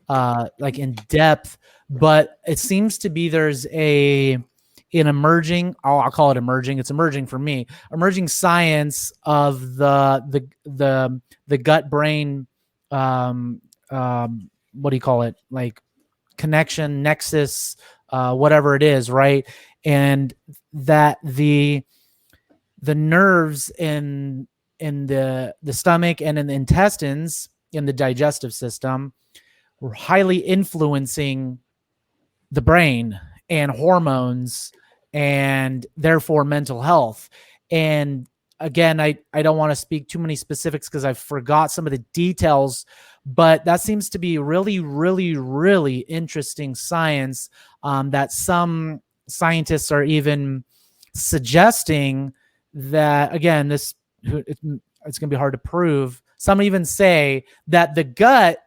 like in depth, but it seems to be there's an emerging, I'll call it emerging. It's emerging for me. Emerging science of the gut brain, what do you call it? Like connection, nexus, whatever it is, right? And that the nerves in the stomach and in the intestines, in the digestive system, were highly influencing the brain and hormones, and therefore mental health. And again, I don't want to speak too many specifics because I forgot some of the details, but that seems to be really, really, really interesting science, that some scientists are even suggesting that, again, it's going to be hard to prove. Some even say that the gut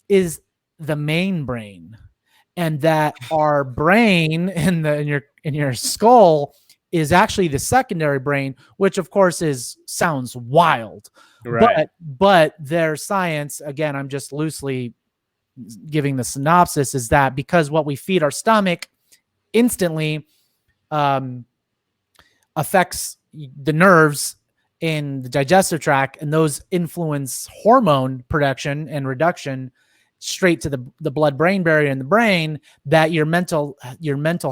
is the main brain, and that our brain in your skull is actually the secondary brain, which of course sounds wild, right? But their science, again, I'm just loosely giving the synopsis, is that because what we feed our stomach instantly affects the nerves in the digestive tract, and those influence hormone production and reduction straight to the blood-brain barrier in the brain, that your mental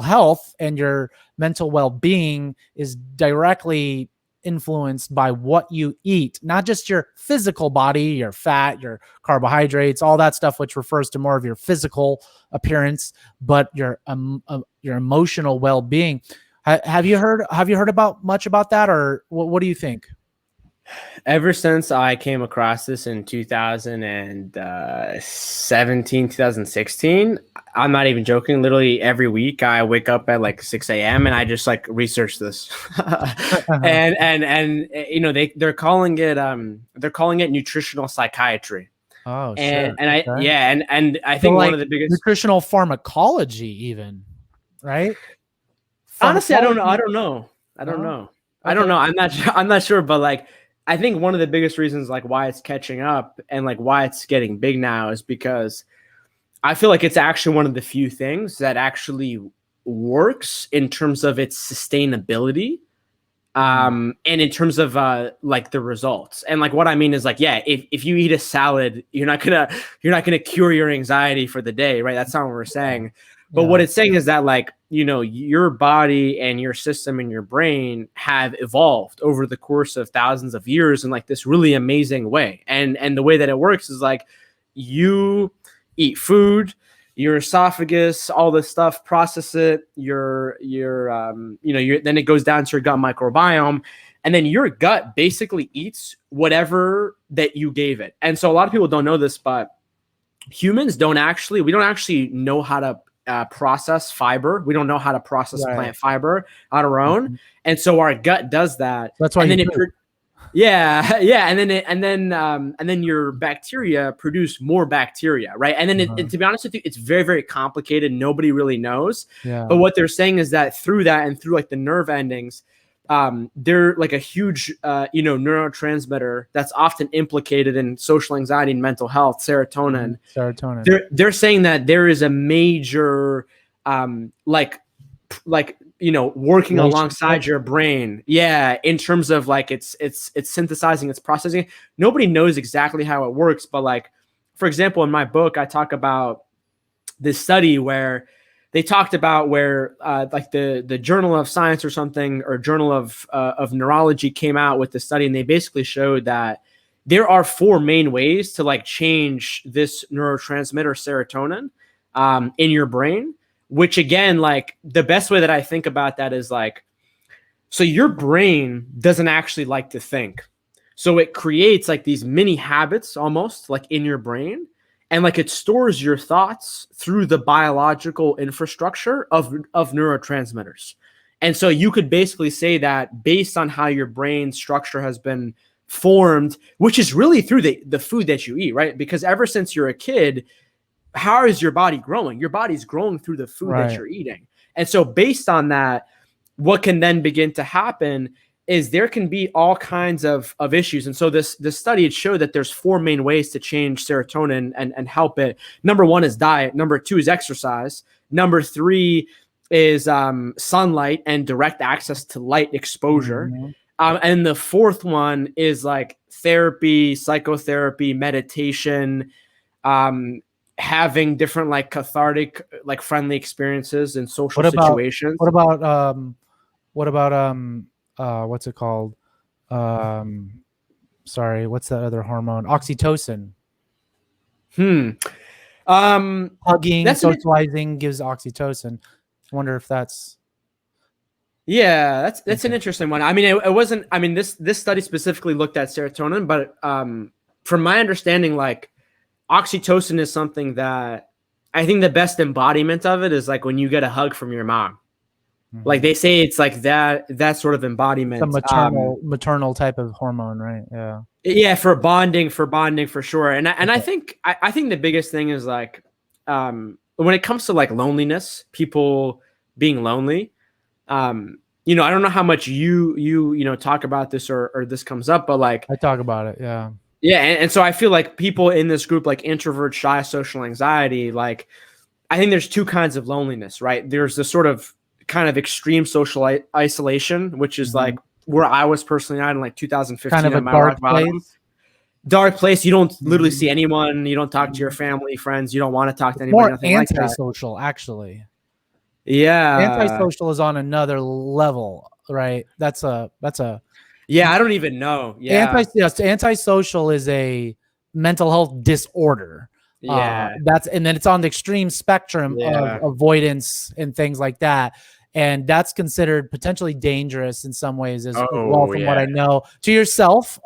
health and your mental well-being is directly influenced by what you eat, not just your physical body, your fat, your carbohydrates, all that stuff, which refers to more of your physical appearance, but your emotional well-being. Have you heard about much about that, or what do you think? Ever since I came across this in 2017, 2016, I'm not even joking. Literally every week I wake up at like 6 a.m. and I just like research this. and they're calling it nutritional psychiatry. Oh shit. And Okay. I So think one like of the biggest, nutritional pharmacology, even, right? honestly, I don't know. Pharmacology? I don't No. know. I don't Okay. know. I'm not I'm not sure, but like I think one of the biggest reasons like why it's catching up and like why it's getting big now is because I feel like it's actually one of the few things that actually works in terms of its sustainability, Mm, and in terms of like the results. And like what I mean is like, yeah, if you eat a salad, you're not gonna cure your anxiety for the day, right? That's not what we're yeah. saying. But what Yeah. it's saying is that like, you know, your body and your system and your brain have evolved over the course of thousands of years in like this really amazing way. And the way that it works is like you eat food, your esophagus, all this stuff, process it, your then it goes down to your gut microbiome, and then your gut basically eats whatever that you gave it. And so a lot of people don't know this, but humans we don't actually know how to process fiber. We don't know how to process Right. plant fiber on our own. Mhm. And so our gut does that. That's why And you then poop. yeah, yeah, and then your bacteria produce more bacteria, right? And then Uh-huh. to be honest with you, it's very very complicated. Nobody really knows, but Yeah. what they're saying is that through that and through like the nerve endings, they're like a huge neurotransmitter that's often implicated in social anxiety and mental health, serotonin. Serotonin. They're saying that there is a major um, like working Relationship. alongside your brain, yeah, in terms of like it's synthesizing, it's processing. Nobody knows exactly how it works, but like for example, in my book I talk about this study where they talked about where like the Journal of Science or something, or Journal of Neurology came out with the study, and they basically showed that there are four main ways to like change this neurotransmitter serotonin in your brain. Which again, like the best way that I think about that is like, so your brain doesn't actually like to think. So it creates like these mini habits almost like in your brain. And like it stores your thoughts through the biological infrastructure of neurotransmitters. And so you could basically say that based on how your brain structure has been formed, which is really through the food that you eat, right? Because ever since you're a kid, how is your body growing? Your body's growing through the food that Right. you're eating. And so based on that, what can then begin to happen is there can be all kinds of issues. And so this study, it showed that there's four main ways to change serotonin and help it. Number one is diet. Number two is exercise. Number three is sunlight and direct access to light exposure. Mhm. And the fourth one is like therapy, psychotherapy, meditation, um, having different like cathartic, like friendly experiences in social What about what situations. about what about what's it called? Um Sorry, what's that other hormone? Oxytocin. Hmm. Um, Hugging, that's an socializing gives oxytocin. Wonder if that's Yeah, that's an okay. interesting one. I mean, it wasn't. I mean, this study specifically looked at serotonin, but from my understanding, like oxytocin is something that I think the best embodiment of it is like when you get a hug from your mom. Like Mhm. they say, it's like that sort of It's a embodiment. maternal type of hormone, right? Yeah. Yeah, for bonding for sure. And I Okay. think I think the biggest thing is like when it comes to like loneliness, people being lonely. I don't know how much you talk about this or this comes up, but like I talk about it. Yeah. yeah, and so I feel like people in this group, like introvert, shy, social anxiety, like I think there's two kinds of loneliness, right? There's the sort of kind of extreme social isolation, which is Mhm. like where I was personally at in like Kind 2015 of a at my dark rock bottom. place. Dark place. You don't literally Mhm. see anyone. You don't talk to your Mhm. family, friends. You don't want to talk to It's anybody. more Nothing like that. antisocial, actually. Yeah. Antisocial is on another level, right? That's a Yeah. I don't even know. anti Yeah. yes, antisocial is a mental health disorder. Yeah. That's and then it's on the extreme spectrum of Yeah. avoidance and things like that. And that's considered potentially dangerous in some ways as well, Oh from what yeah. I know. To yourself,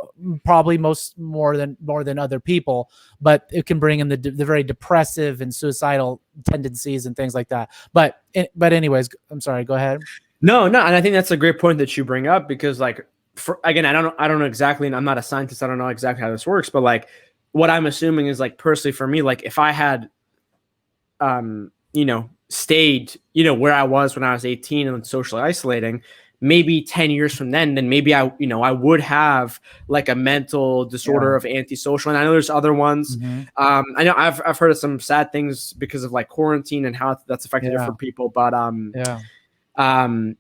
probably most more than other people, but it can bring in the very depressive and suicidal tendencies and things like that. But anyways, I'm sorry. Go ahead. No, no, and I think that's a great point that you bring up because, like, for again, I don't know exactly, and I'm not a scientist. I don't know exactly how this works, but like, what I'm assuming is like personally for me, like if I had, stayed, where I was when I was 18 and socially isolating, maybe 10 years from then maybe I would have like a mental disorder Yeah. of antisocial. And I know there's other ones. Mhm. I know I've heard of some sad things because of like quarantine and how that's affected Yeah. different people. But Yeah.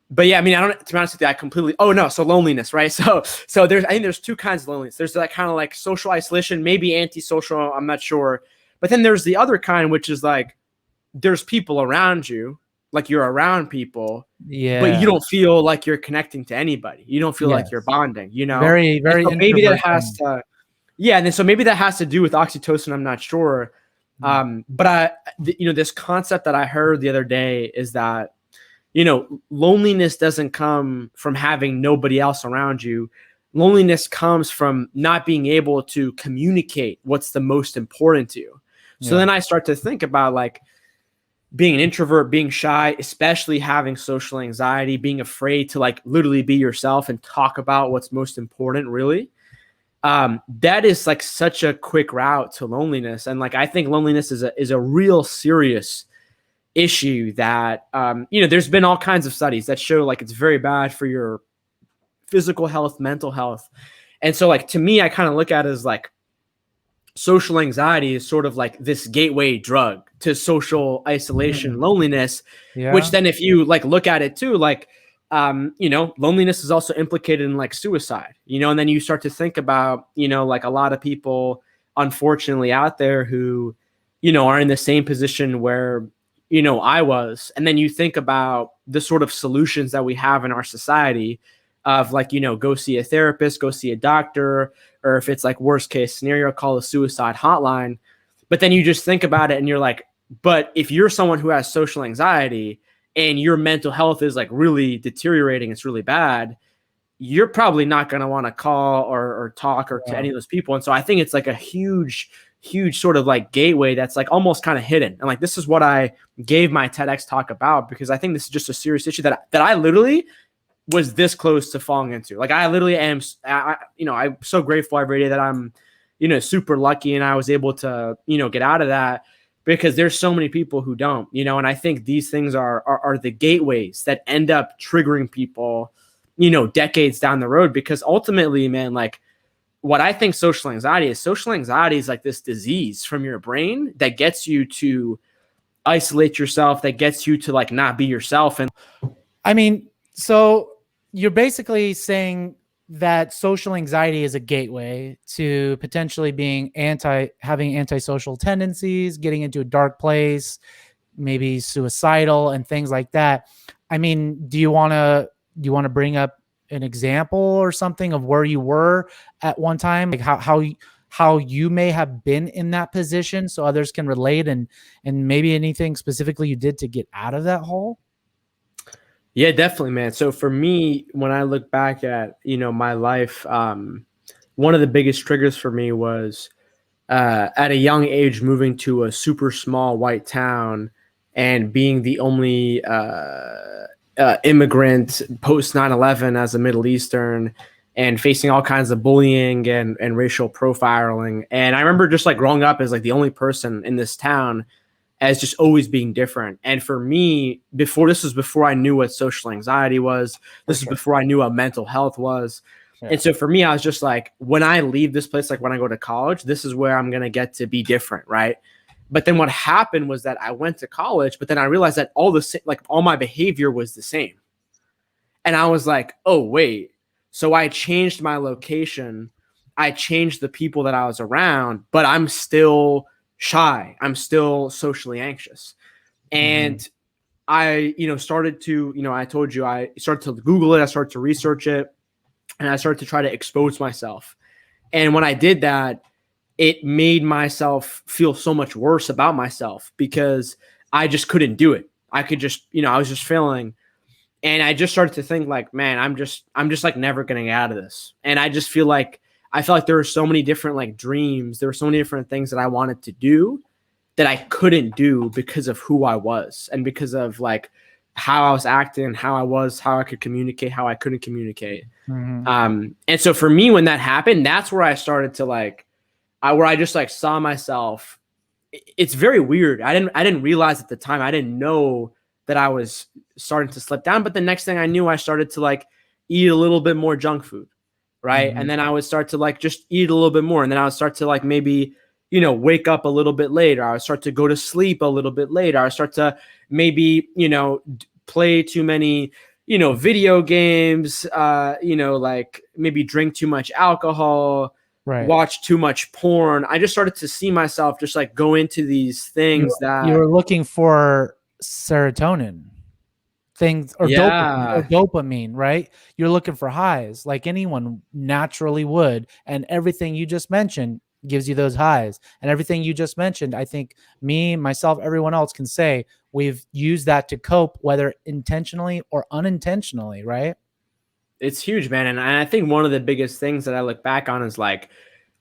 but yeah, I mean, I don't, to be honest with you, I completely, oh no. So loneliness, right? So I think there's two kinds of loneliness. There's that kind of like social isolation, maybe antisocial, I'm not sure. But then there's the other kind, which is like, there's people around you, like you're around people, but you Yeah. don't feel like you're connecting to anybody. You don't feel like you're Yes. bonding, Very, And very so maybe that introvert has thing. to, yeah. And then so maybe that has to do with oxytocin. I'm not sure. Mm. But this concept that I heard the other day is that, loneliness doesn't come from having nobody else around you. Loneliness comes from not being able to communicate what's the most important to you. So Yeah. then I start to think about like being an introvert, being shy, especially having social anxiety, being afraid to like literally be yourself and talk about what's most important, really. That is like such a quick route to loneliness. And like I think loneliness is a real serious issue that there's been all kinds of studies that show like it's very bad for your physical health, mental health. And so like to me, I kind of look at it as like social anxiety is sort of like this gateway drug to social isolation, Mm. loneliness, which Yeah. then if you like look at it too, like loneliness is also implicated in like suicide, and then you start to think about, like a lot of people unfortunately out there who, are in the same position where, I was. And then you think about the sort of solutions that we have in our society of like, go see a therapist, go see a doctor, or if it's like worst case scenario, call a suicide hotline. But then you just think about it and you're like, but if you're someone who has social anxiety and your mental health is like really deteriorating, it's really bad, you're probably not going to want to call or talk or to Yeah. any of those people. And so I think it's like a huge sort of like gateway that's like almost kind of hidden. And like, this is what I gave my TEDx talk about, because I think this is just a serious issue that I literally was this close to falling into. Like I literally am, I'm so grateful every day that I'm, super lucky and I was able to, get out of that, because there's so many people who don't, and I think these things are the gateways that end up triggering people, decades down the road. Because ultimately, man, like what I think social anxiety is like this disease from your brain that gets you to isolate yourself, that gets you to like not be yourself. And I mean, so you're basically saying that social anxiety is a gateway to potentially having antisocial tendencies, getting into a dark place, maybe suicidal and things like that. I mean, do you want to bring up an example or something of where you were at one time, like how you may have been in that position so others can relate, and maybe anything specifically you did to get out of that hole? yeah, definitely, man. So for me, when I look back at, my life, one of the biggest triggers for me was at a young age moving to a super small white town and being the only immigrant post 9/11 as a Middle Eastern, and facing all kinds of bullying and racial profiling. And I remember just like growing up as like the only person in this town, as just always being different. And for me, this was before I knew what social anxiety was. This is before I knew what mental health was. Yeah. And so for me, I was just like, when I leave this place, like when I go to college, this is where I'm going to get to be different. Right. But then what happened was that I went to college, but then I realized that all my behavior was the same. And I was like, oh, wait. So I changed my location. I changed the people that I was around, but I'm still shy. I'm still socially anxious. And I, started to, I told you, I started to Google it. I started to research it, and I started to try to expose myself. And when I did that, it made myself feel so much worse about myself, because I just couldn't do it. I could just, I was just failing. And I just started to think like, man, I'm just like never getting out of this. And I just feel like there were so many different like dreams. There were so many different things that I wanted to do that I couldn't do because of who I was, and because of like how I was acting, how I could communicate, how I couldn't communicate. Mm-hmm. And so for me, when that happened, that's where I started to like, where I just like saw myself. It's very weird. I didn't realize at the time. I didn't know that I was starting to slip down. But the next thing I knew, I started to like eat a little bit more junk food, right? Mhm. And then I would start to like just eat a little bit more, and then I would start to like maybe wake up a little bit later. I would start to go to sleep a little bit later. I would start to maybe play too many video games. Like maybe drink too much alcohol, Right. watch too much porn. I just started to see myself just like go into these You things you that, were looking for serotonin things or yeah, dopamine, right? You're looking for highs like anyone naturally would, and everything you just mentioned gives you those highs. And everything you just mentioned, I think me, myself, everyone else can say we've used that to cope, whether intentionally or unintentionally, right? it's huge, man. And I think one of the biggest things that I look back on is like,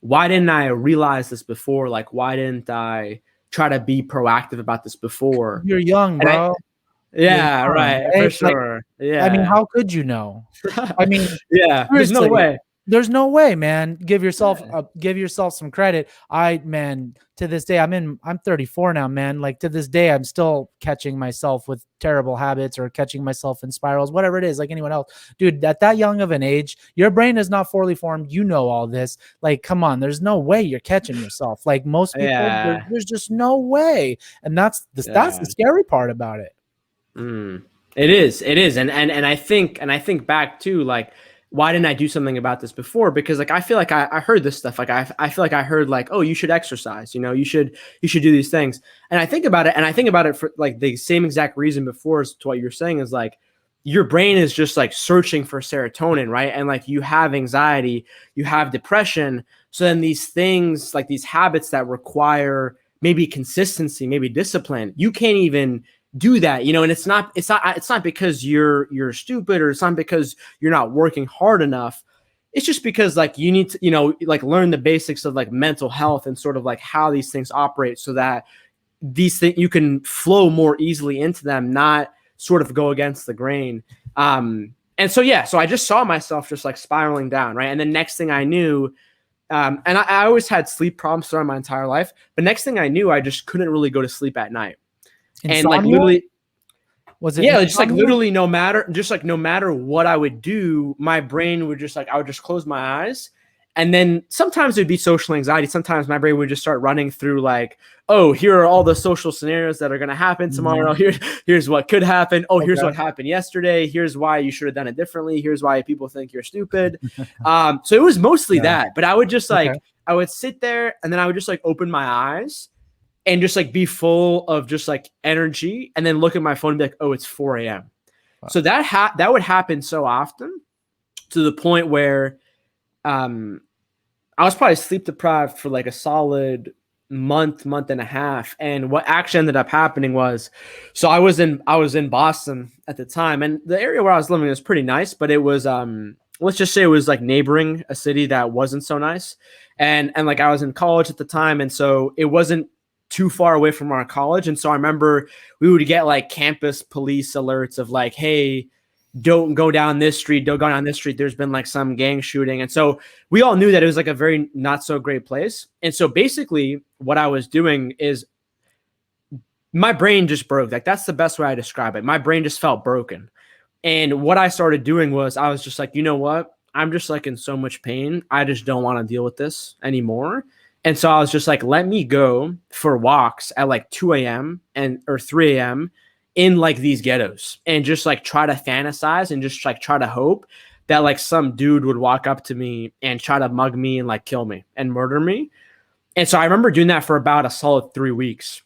why didn't I realize this before? Like, why didn't I try to be proactive about this before? You're young, And I, bro. You're yeah, young, right, for right? Like, sure. I mean, Yeah. how could you know? I mean, Yeah, there's no seriously, way. there's no way, man. Yeah. Give yourself some credit. Man, to this day, I'm 34 now, man. Like to this day, I'm still catching myself with terrible habits or catching myself in spirals, whatever it is, like anyone else. Dude, at that young of an age, your brain is not fully formed. You know all this. Like, come on, there's no way you're catching yourself. Like most people, Yeah. there's just no way. And that's the Yeah. scary part about it. Mm. It is. It is. And I think back to like, why didn't I do something about this before? Because like I feel like I heard this stuff. Like I feel like I heard like, oh, you should exercise, you should do these things. And I think about it, for like the same exact reason before as to what you're saying is like your brain is just like searching for serotonin, right? And like you have anxiety, you have depression. So then these things, like these habits that require maybe consistency, maybe discipline, you can't even do that, and it's not because you're stupid, or it's not because you're not working hard enough. It's just because like you need to like learn the basics of like mental health and sort of like how these things operate, so that these things you can flow more easily into them, not sort of go against the grain. And so yeah, so I just saw myself just like spiraling down, right? And the next thing I knew, and I always had sleep problems throughout my entire life, but next thing I knew, I just couldn't really go to sleep at night. And like Insomnia? literally, Was it yeah, just like insomnia? literally no matter what I would do, my brain would just like, I would just close my eyes. And then sometimes it'd be social anxiety. Sometimes my brain would just start running through like, oh, here are all the social scenarios that are going to happen tomorrow. Mhm. Here's what could happen. Oh, here's Okay. what happened yesterday. Here's why you should have done it differently. Here's why people think you're stupid. So it was mostly Yeah. that, but I would just Okay. like, I would sit there and then I would just like open my eyes and just like be full of just like energy, and then look at my phone and be like, oh, it's 4 a.m. Wow. So that would happen so often, to the point where I was probably sleep deprived for like a solid month and a half. And what actually ended up happening was, so I was in Boston at the time, and the area where I was living was pretty nice, but it was let's just say it was like neighboring a city that wasn't so nice. And like I was in college at the time, and so it wasn't too far away from our college. And so I remember we would get like campus police alerts of like, hey, don't go down this street, don't go down this street. There's been like some gang shooting. And so we all knew that it was like a very not so great place. And so basically what I was doing is my brain just broke. Like that's the best way I describe it. My brain just felt broken. And what I started doing was I was just like, you know what? I'm just like in so much pain. I just don't want to deal with this anymore. And so I was just like, let me go for walks at like 2 a.m. and or 3 a.m. in like these ghettos, and just like try to fantasize and just like try to hope that like some dude would walk up to me and try to mug me and like kill me and murder me. And so I remember doing that for about a solid 3 weeks.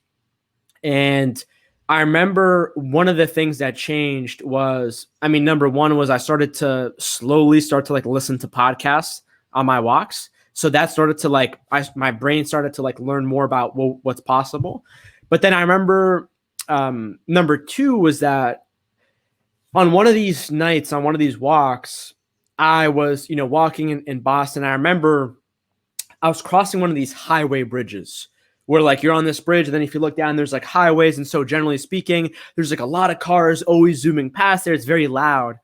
And I remember one of the things that changed was, I mean, number one was I started to slowly start to like listen to podcasts on my walks. So that started to like, my brain started to like learn more about what's possible. But then I remember number two was that on one of these nights, on one of these walks, I was, walking in Boston. I remember I was crossing one of these highway bridges where like you're on this bridge, and then if you look down, there's like highways. And so generally speaking, there's like a lot of cars always zooming past there. It's very loud.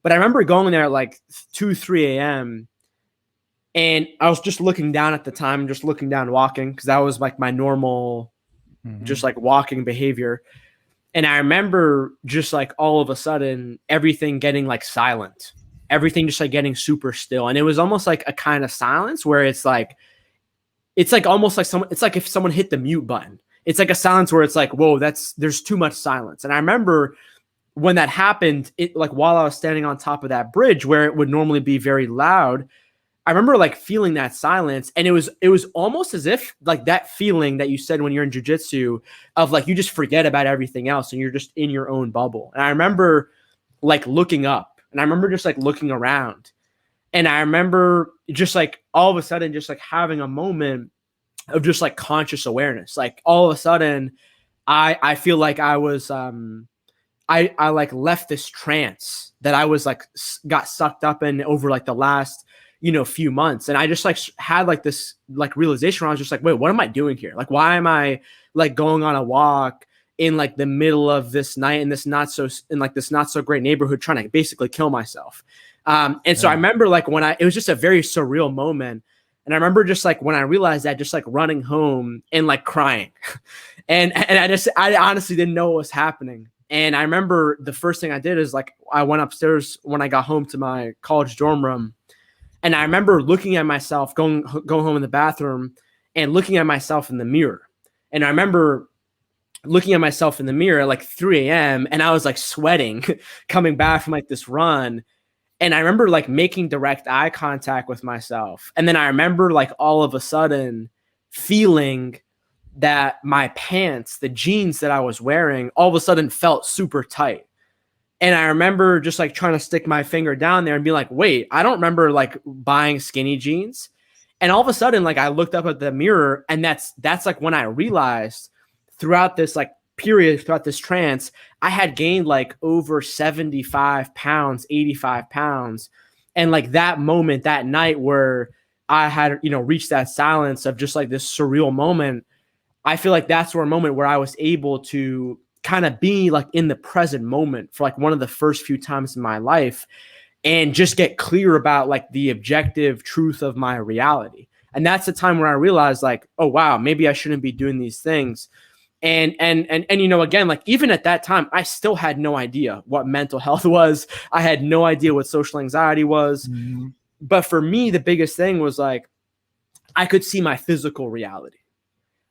But I remember going there at like 2, 3 a.m. And I was just looking down at the time, just looking down, walking, because that was like my normal, just like walking behavior. And I remember just like all of a sudden everything getting like silent, everything just like getting super still. And it was almost like a kind of silence where it's like almost like someone, it's like if someone hit the mute button. It's like a silence where it's like, whoa, there's too much silence. And I remember when that happened, it like while I was standing on top of that bridge where it would normally be very loud, I remember like feeling that silence, and it was almost as if like that feeling that you said when you're in jujitsu of like you just forget about everything else and you're just in your own bubble. And I remember like looking up, and I remember just like looking around, and I remember just like all of a sudden just like having a moment of just like conscious awareness. Like all of a sudden, I feel like I was I like left this trance that I was like got sucked up in over like the last few months. And I just like had like this like realization where I was just like, wait, what am I doing here? Like, why am I like going on a walk in like the middle of this night in this not so great neighborhood trying to basically kill myself? And so I remember like it was just a very surreal moment. And I remember just like when I realized that, just like running home and like crying. and I honestly didn't know what was happening. And I remember the first thing I did is like I went upstairs when I got home to my college dorm room. And I remember looking at myself, going home in the bathroom and looking at myself in the mirror. And I remember looking at myself in the mirror at like 3 a.m. and I was like sweating coming back from like this run. And I remember like making direct eye contact with myself. And then I remember like all of a sudden feeling that my pants, the jeans that I was wearing, all of a sudden felt super tight. And I remember just like trying to stick my finger down there and be like, wait, I don't remember like buying skinny jeans. And all of a sudden, like I looked up at the mirror, and that's like when I realized throughout this like period, throughout this trance, I had gained like over 75 pounds, 85 pounds. And like that moment, that night where I had, reached that silence of just like this surreal moment, I feel like that's where a moment where I was able to kind of be like in the present moment for like one of the first few times in my life and just get clear about like the objective truth of my reality. And that's the time where I realized like, oh wow, maybe I shouldn't be doing these things. And again, like even at that time, I still had no idea what mental health was. I had no idea what social anxiety was. Mm-hmm. But for me, the biggest thing was like, I could see my physical reality.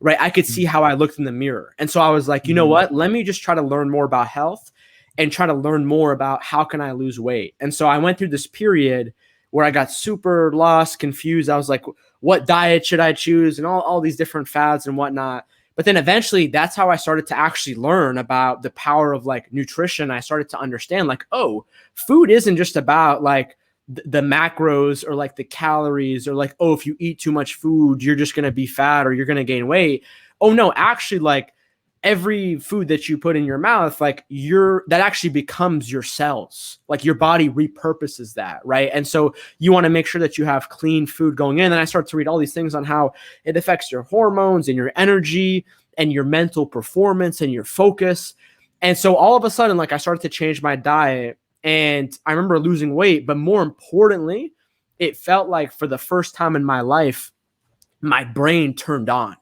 Right. I could see how I looked in the mirror. And so I was like, you know what? Let me just try to learn more about health and try to learn more about how can I lose weight. And so I went through this period where I got super lost, confused. I was like, what diet should I choose? And all these different fads and whatnot. But then eventually that's how I started to actually learn about the power of like nutrition. I started to understand like, oh, food isn't just about like the macros or like the calories or like, oh, if you eat too much food, you're just going to be fat or you're going to gain weight. Oh no, actually like every food that you put in your mouth, like that actually becomes your cells. Like your body repurposes that. Right. And so you want to make sure that you have clean food going in. And I start to read all these things on how it affects your hormones and your energy and your mental performance and your focus. And so all of a sudden, like I started to change my diet. And I remember losing weight, but more importantly, it felt like for the first time in my life, my brain turned on.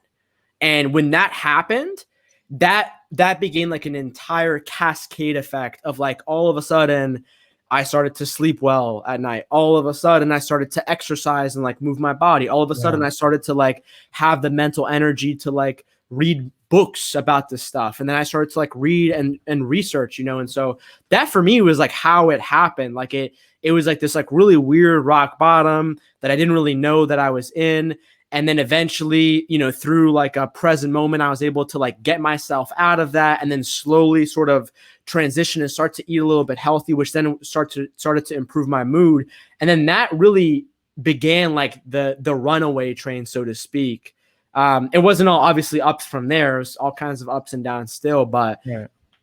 And when that happened, that began like an entire cascade effect of like all of a sudden I started to sleep well at night. All of a sudden I started to exercise and like move my body. All of a sudden I started to like have the mental energy to like read books about this stuff. And then I started to like read and research, and so that for me was like how it happened. Like it was like this like really weird rock bottom that I didn't really know that I was in. And then eventually, through like a present moment, I was able to like get myself out of that and then slowly sort of transition and start to eat a little bit healthy, which then started to improve my mood. And then that really began like the runaway train, so to speak. It wasn't all obviously ups from there. It was all kinds of ups and downs still, but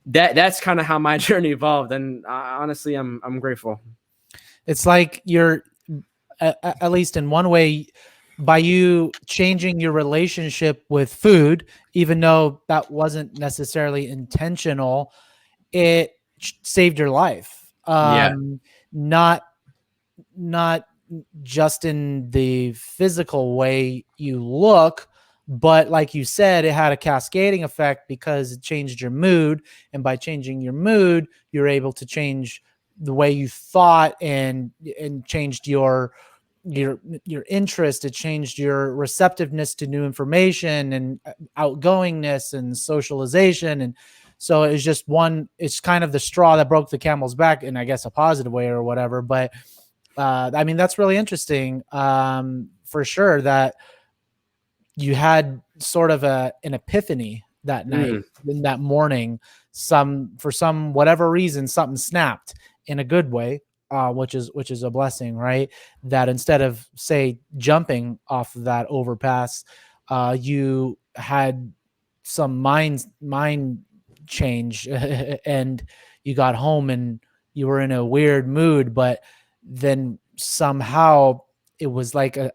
that's kind of how my journey evolved. And honestly, I'm grateful. It's like you're at least in one way, by you changing your relationship with food, even though that wasn't necessarily intentional, it saved your life. Not just in the physical way you look, but like you said, it had a cascading effect because it changed your mood, and by changing your mood, you're able to change the way you thought, and changed your interest. It changed your receptiveness to new information, and outgoingness and socialization. And so it's kind of the straw that broke the camel's back, in, I guess, a positive way or whatever. But I mean, that's really interesting, for sure, that you had sort of an epiphany that night, in that morning. For some whatever reason, something snapped in a good way, which is a blessing, right? That instead of, say, jumping off of that overpass, you had some mind change, and you got home and you were in a weird mood, but then somehow it was like a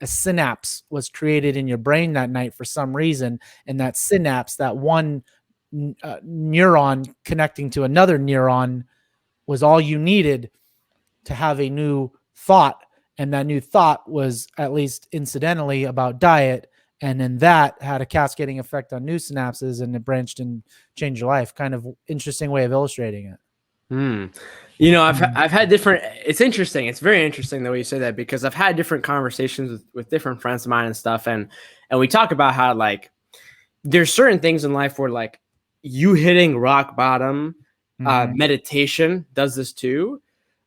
synapse was created in your brain that night for some reason, and that synapse, that one neuron connecting to another neuron, was all you needed to have a new thought. And that new thought was, at least incidentally, about diet, and then that had a cascading effect on new synapses, and it branched and changed your life. Kind of interesting way of illustrating it. You know, I've had different. It's interesting. It's very interesting the way you say that, because I've had different conversations with different friends of mine and stuff, and we talk about how, like, there's certain things in life where, like, you hitting rock bottom, meditation does this too,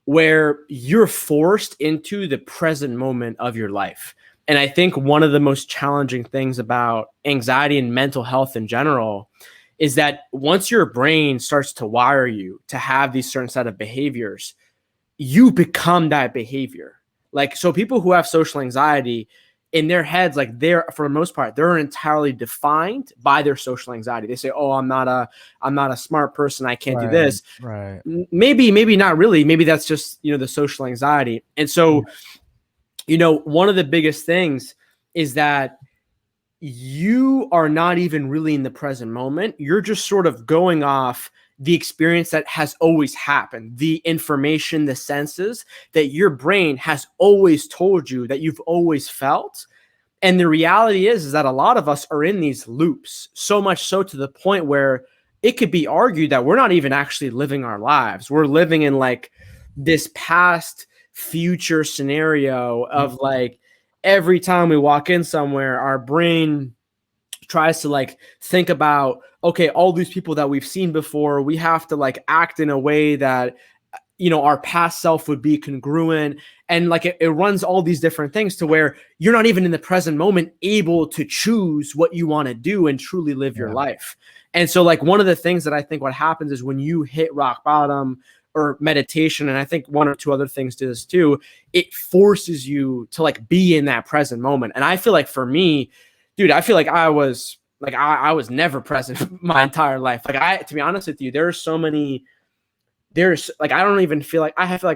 where you're forced into the present moment of your life. And I think one of the most challenging things about anxiety and mental health in general is that once your brain starts to wire you to have these certain set of behaviors, you become that behavior. Like, so people who have social anxiety, in their heads, like, they're, for the most part, they're entirely defined by their social anxiety. They say, "Oh, I'm not a smart person. I can't do this." Right. Maybe not really. Maybe that's just, the social anxiety. And so, one of the biggest things is that you are not even really in the present moment. You're just sort of going off the experience that has always happened, the information, the senses that your brain has always told you that you've always felt. And the reality is that a lot of us are in these loops, so much so to the point where it could be argued that we're not even actually living our lives. We're living in, like, this past future scenario of, like, every time we walk in somewhere, our brain tries to, like, think about, okay, all these people that we've seen before, we have to, like, act in a way that, our past self would be congruent. And, like, it runs all these different things to where you're not even in the present moment able to choose what you want to do and truly live your life. And so, like, one of the things that I think what happens is when you hit rock bottom, or meditation, and I think one or two other things do this too, it forces you to, like, be in that present moment. And I feel like for me, dude, I feel like I was never present my entire life. Like, to be honest with you, like, I don't even feel like I feel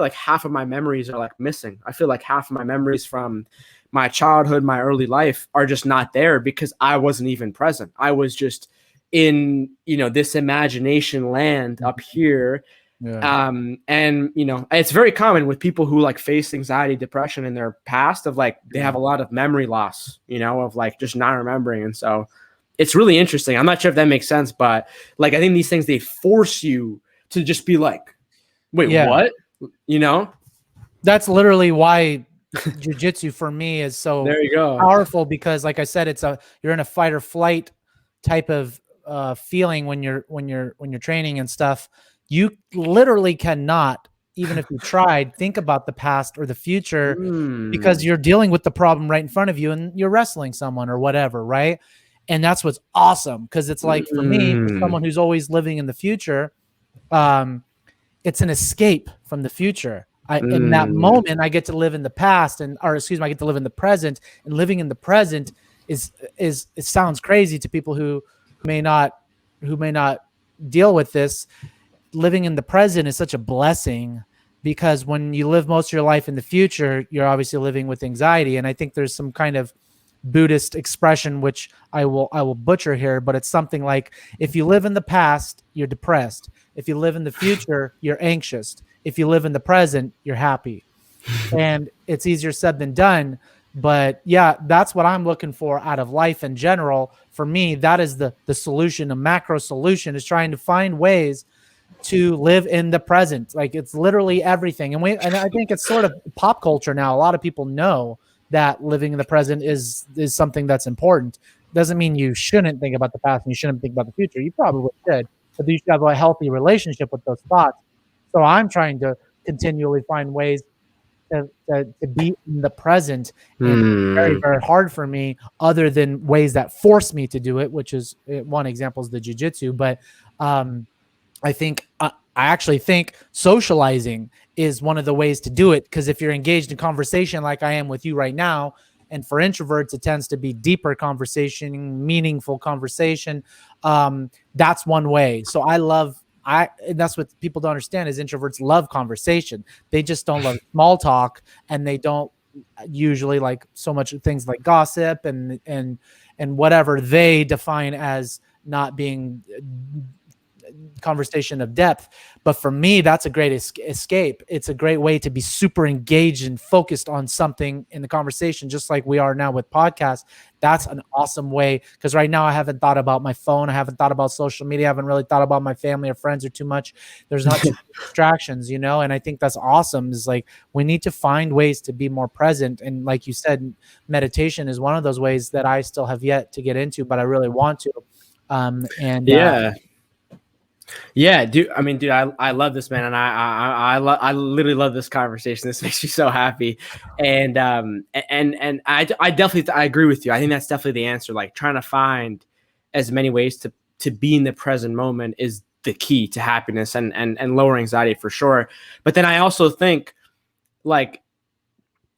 like half of my memories are, like, missing. I feel like half of my memories from my childhood, my early life, are just not there because I wasn't even present. I was just in, this imagination land up here. Yeah. And it's very common with people who, like, face anxiety, depression in their past, of, like, they have a lot of memory loss, of, like, just not remembering. And so it's really interesting. I'm not sure if that makes sense, but, like, I think these things, they force you to just be like, wait, what? That's literally why jiu-jitsu for me is so there you go. powerful, because, like I said, you're in a fight or flight type of feeling when you're training and stuff. You literally cannot, even if you tried, think about the past or the future, because you're dealing with the problem right in front of you, and you're wrestling someone or whatever, right? And that's what's awesome, because it's like, for me, for someone who's always living in the future, it's an escape from the future. In that moment, I get to live in the past, I get to live in the present. And living in the present is it sounds crazy to people who may not deal with this. Living in the present is such a blessing, because when you live most of your life in the future, you're obviously living with anxiety. And I think there's some kind of Buddhist expression, which I will butcher here, but it's something like, if you live in the past, you're depressed. If you live in the future, you're anxious. If you live in the present, you're happy. and it's easier said than done. But yeah, that's what I'm looking for out of life in general. For me, that is the solution. A macro solution is trying to find ways to live in the present. Like it's literally everything. And I think it's sort of pop culture now. A lot of people know that living in the present is something that's important. Doesn't mean you shouldn't think about the past and you shouldn't think about the future. You probably should, but you should have a healthy relationship with those thoughts. So I'm trying to continually find ways to be in the present, and it's very, very hard for me, other than ways that force me to do it, which is one example is the jujitsu. But I think I actually think socializing is one of the ways to do it, because if you're engaged in conversation like I am with you right now, and for introverts it tends to be deeper conversation, meaningful conversation. That's one way. So that's what people don't understand is introverts love conversation. They just don't love small talk, and they don't usually like so much things like gossip and whatever they define as not being conversation of depth. But for me, that's a great escape. It's a great way to be super engaged and focused on something in the conversation, just like we are now with podcasts. That's an awesome way, because right now I haven't thought about my phone. I haven't thought about social media. I haven't really thought about my family or friends or too much. There's not too many distractions, you know? And I think that's awesome, is like we need to find ways to be more present. And like you said, meditation is one of those ways that I still have yet to get into, but I really want to. Yeah, dude. I mean, dude, I love this, man, and I literally love this conversation. This makes me so happy, and I definitely I agree with you. I think that's definitely the answer. Like trying to find as many ways to be in the present moment is the key to happiness and lower anxiety for sure. But then I also think, like,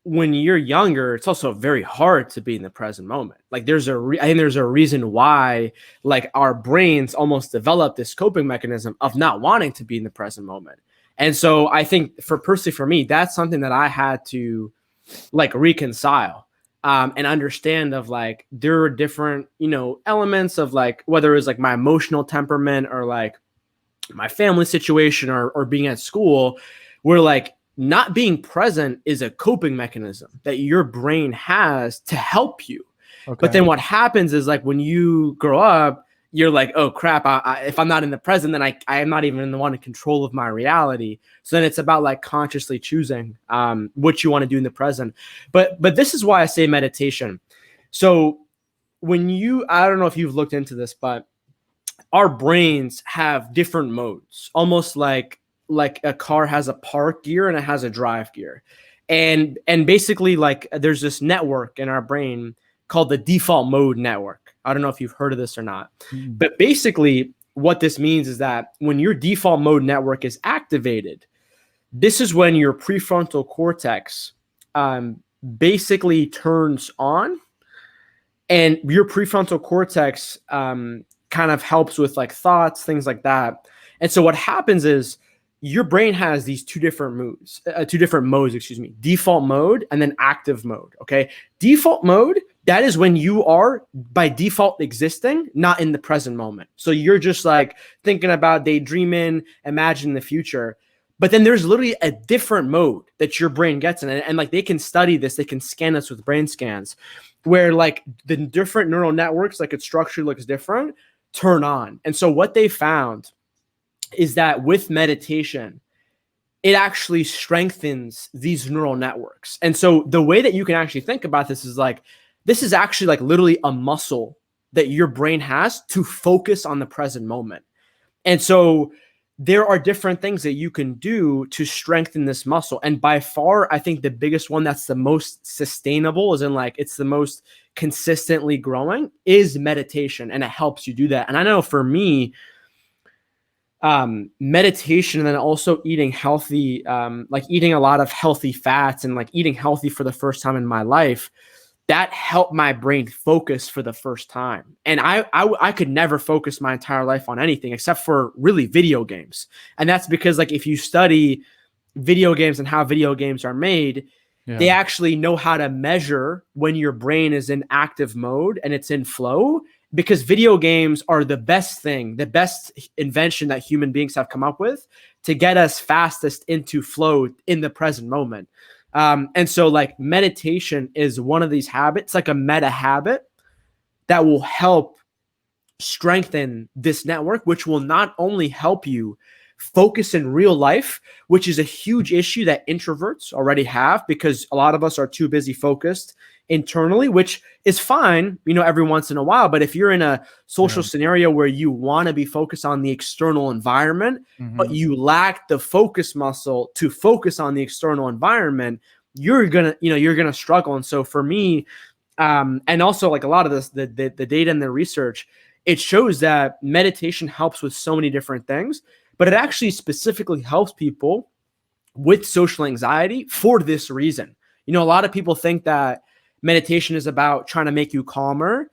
when you're younger, it's also very hard to be in the present moment. Like I think there's a reason why like our brains almost develop this coping mechanism of not wanting to be in the present moment. And so I think for me, that's something that I had to like reconcile and understand of like, there are different, elements of like, whether it's like my emotional temperament or like my family situation or being at school, where like, not being present is a coping mechanism that your brain has to help you. Okay. But then what happens is like when you grow up, you're like, oh crap, if I'm not in the present, then I am not even in the one in control of my reality. So then it's about like consciously choosing what you want to do in the present. But this is why I say meditation. So I don't know if you've looked into this, but our brains have different modes, almost like a car has a park gear and it has a drive gear. And basically like there's this network in our brain called the default mode network. I don't know if you've heard of this or not, but basically what this means is that when your default mode network is activated, this is when your prefrontal cortex basically turns on, and your prefrontal cortex kind of helps with like thoughts, things like that. And so what happens is your brain has these two different modes, default mode and then active mode. Okay. Default mode, that is when you are by default existing, not in the present moment. So you're just like thinking about daydreaming, imagining the future. But then there's literally a different mode that your brain gets in. And like they can study this, they can scan this with brain scans, where like the different neural networks, like its structure looks different, turn on. And so what they found is that with meditation, it actually strengthens these neural networks. And so the way that you can actually think about this is like, this is actually like literally a muscle that your brain has to focus on the present moment. And so there are different things that you can do to strengthen this muscle. And by far, I think the biggest one that's the most sustainable, is in like, it's the most consistently growing, is meditation. And it helps you do that. And I know for me, meditation and then also eating healthy, like eating a lot of healthy fats and like eating healthy for the first time in my life, that helped my brain focus for the first time. And I could never focus my entire life on anything except for really video games. And that's because like, if you study video games and how video games are made, they actually know how to measure when your brain is in active mode and it's in flow, because video games are the best thing, the best invention that human beings have come up with to get us fastest into flow in the present moment. And so like meditation is one of these habits, like a meta habit that will help strengthen this network, which will not only help you focus in real life, which is a huge issue that introverts already have because a lot of us are too busy focused internally, which is fine, you know, every once in a while. But if you're in a social scenario where you want to be focused on the external environment, but you lack the focus muscle to focus on the external environment, you're gonna struggle. And so for me, and also like a lot of this, the data and the research, it shows that meditation helps with so many different things, but it actually specifically helps people with social anxiety for this reason. You know, a lot of people think that meditation is about trying to make you calmer.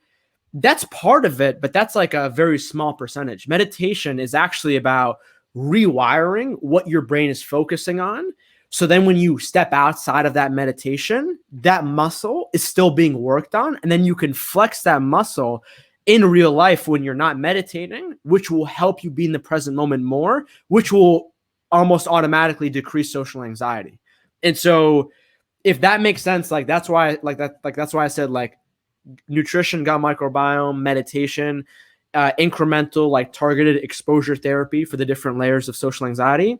That's part of it, but that's like a very small percentage. Meditation is actually about rewiring what your brain is focusing on. So then when you step outside of that meditation, that muscle is still being worked on. And then you can flex that muscle in real life when you're not meditating, which will help you be in the present moment more, which will almost automatically decrease social anxiety. And so if that makes sense, like that's why that's why I said like nutrition, gut microbiome, meditation, incremental like targeted exposure therapy for the different layers of social anxiety.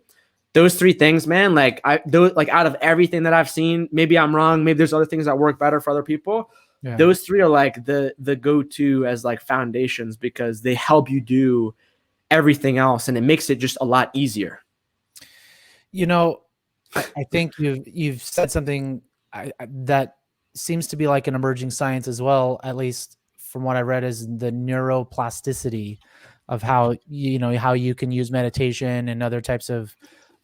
Those three things, man, like out of everything that I've seen, maybe I'm wrong, maybe there's other things that work better for other people. Yeah. Those three are like the go-to as like foundations because they help you do everything else and it makes it just a lot easier. You know, I think you've said something that seems to be like an emerging science as well, at least from what I read, is the neuroplasticity of how you can use meditation and other types of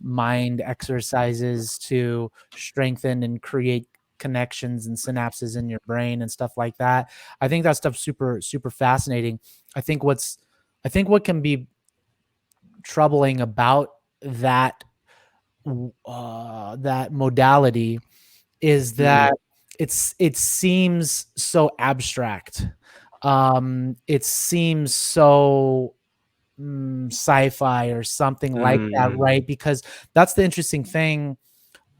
mind exercises to strengthen and create connections and synapses in your brain and stuff like that. I think that stuff's super, super fascinating. I think what can be troubling about that modality is that it seems so abstract. It seems so sci-fi or something like that, right? Because that's the interesting thing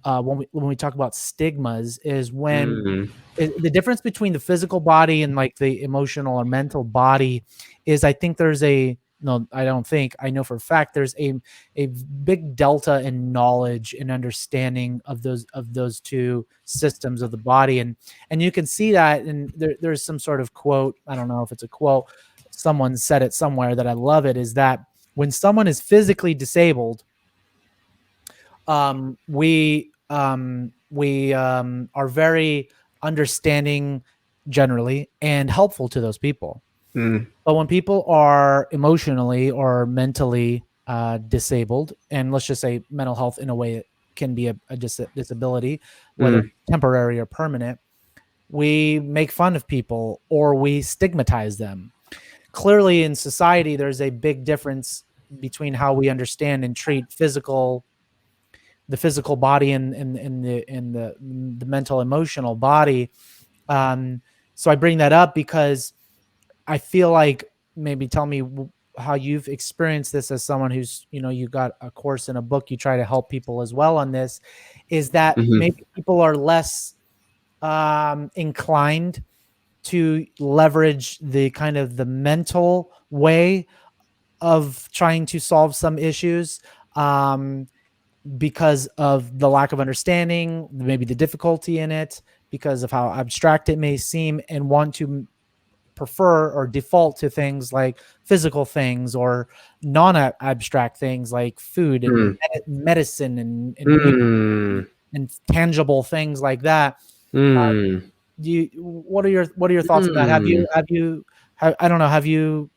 when we talk about stigmas is when the difference between the physical body and like the emotional or mental body is, I think there's I know for a fact there's a big delta in knowledge and understanding of those two systems of the body, and you can see that. And there's some sort of quote, I don't know if it's a quote, someone said it somewhere that I love it, is that when someone is physically disabled, we are very understanding generally and helpful to those people. But when people are emotionally or mentally disabled, and let's just say mental health in a way it can be a disability, whether temporary or permanent, we make fun of people or we stigmatize them. Clearly in society, there's a big difference between how we understand and treat the physical body and the mental emotional body. So I bring that up because I feel like, maybe tell me how you've experienced this as someone who's, you got a course in a book, you try to help people as well on this, is that maybe people are less inclined to leverage the kind of the mental way of trying to solve some issues, because of the lack of understanding, maybe the difficulty in it, because of how abstract it may seem, and want to prefer or default to things like physical things or non-abstract things like food and medicine and tangible things like that. What are your thoughts on that? Have you I don't know, have you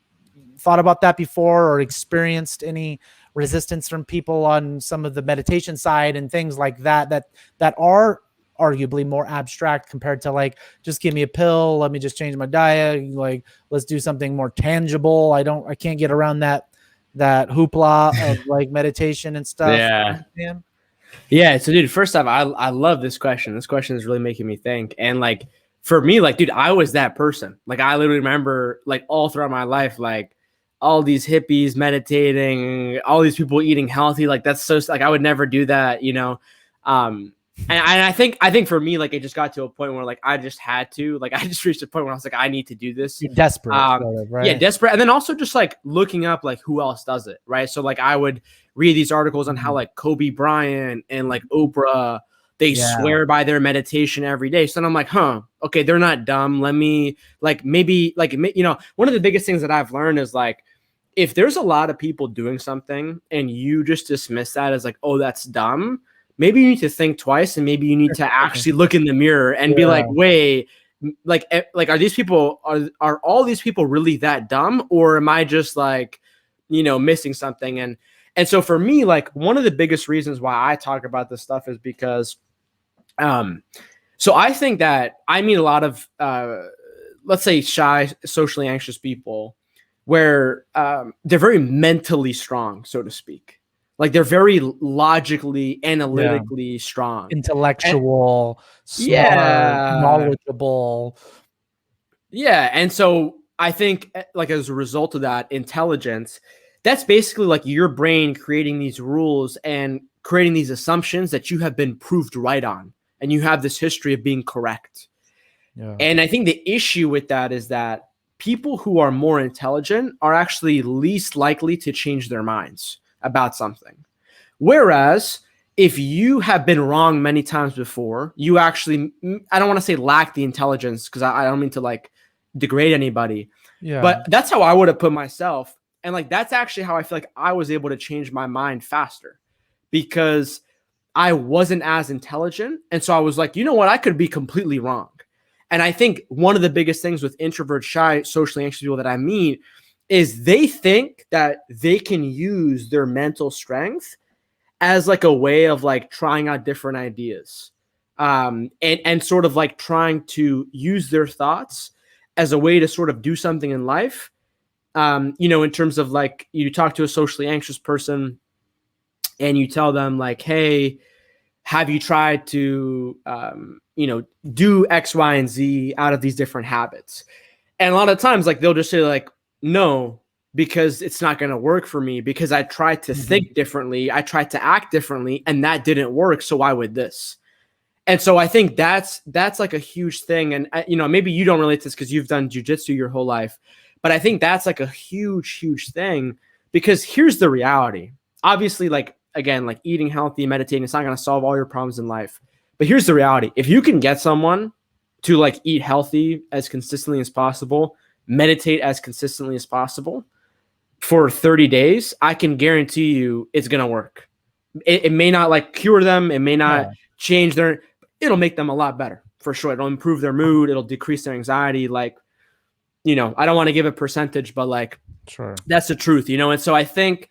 thought about that before or experienced any resistance from people on some of the meditation side and things like that are arguably more abstract compared to like, just give me a pill, let me just change my diet, like let's do something more tangible? I can't get around that hoopla of like meditation and stuff. Yeah. So dude, first off, I love this question. This question is really making me think. And like for me, like dude, I was that person. Like I literally remember like all throughout my life, like all these hippies meditating, all these people eating healthy. Like that's so, like I would never do that, And I think for me, like, it just got to a point where like I just had to, like, I just reached a point where I was like, I need to do this. You're desperate, sort of, Yeah, right? desperate. And then also just like looking up like who else does it, right? So like I would read these articles on how like Kobe Bryant and like Oprah, they Yeah. swear by their meditation every day. So then I'm like, okay, they're not dumb. Let me like maybe like one of the biggest things that I've learned is like if there's a lot of people doing something and you just dismiss that as like, oh, that's dumb, maybe you need to think twice and maybe you need to actually look in the mirror and be like, wait, like are these people are all these people really that dumb, or am I just like missing something? And so for me, like one of the biggest reasons why I talk about this stuff is because so I think that I meet a lot of let's say shy, socially anxious people where they're very mentally strong, so to speak. Like they're very logically, analytically strong, Intellectual, smart, yeah, knowledgeable. yeah. And so I think like as a result of that intelligence, that's basically like your brain creating these rules and creating these assumptions that you have been proved right on, and you have this history of being correct. Yeah. And I think the issue with that is that people who are more intelligent are actually least likely to change their minds about something. Whereas if you have been wrong many times before, you actually, I don't want to say lack the intelligence because I don't mean to like degrade anybody, but that's how I would have put myself. And like, that's actually how I feel like I was able to change my mind faster because I wasn't as intelligent. And so I was like, you know what? I could be completely wrong. And I think one of the biggest things with introvert, shy, socially anxious people that I meet is they think that they can use their mental strength as like a way of like trying out different ideas, and sort of like trying to use their thoughts as a way to sort of do something in life. In terms of like you talk to a socially anxious person and you tell them like, hey, have you tried to do X, Y, and Z out of these different habits? And a lot of times like they'll just say like, no, because it's not going to work for me because I tried to think differently. I tried to act differently and that didn't work. So why would this? And so I think that's like a huge thing. And maybe you don't relate to this because you've done jujitsu your whole life, but I think that's like a huge, huge thing because here's the reality. Obviously, like, again, like eating healthy, meditating, it's not going to solve all your problems in life. But here's the reality. If you can get someone to like eat healthy as consistently as possible, meditate as consistently as possible for 30 days, I can guarantee you it's going to work. It may not like cure them. It may not change it'll make them a lot better for sure. It'll improve their mood. It'll decrease their anxiety. Like, I don't want to give a percentage, but like, Sure, that's the truth, And so I think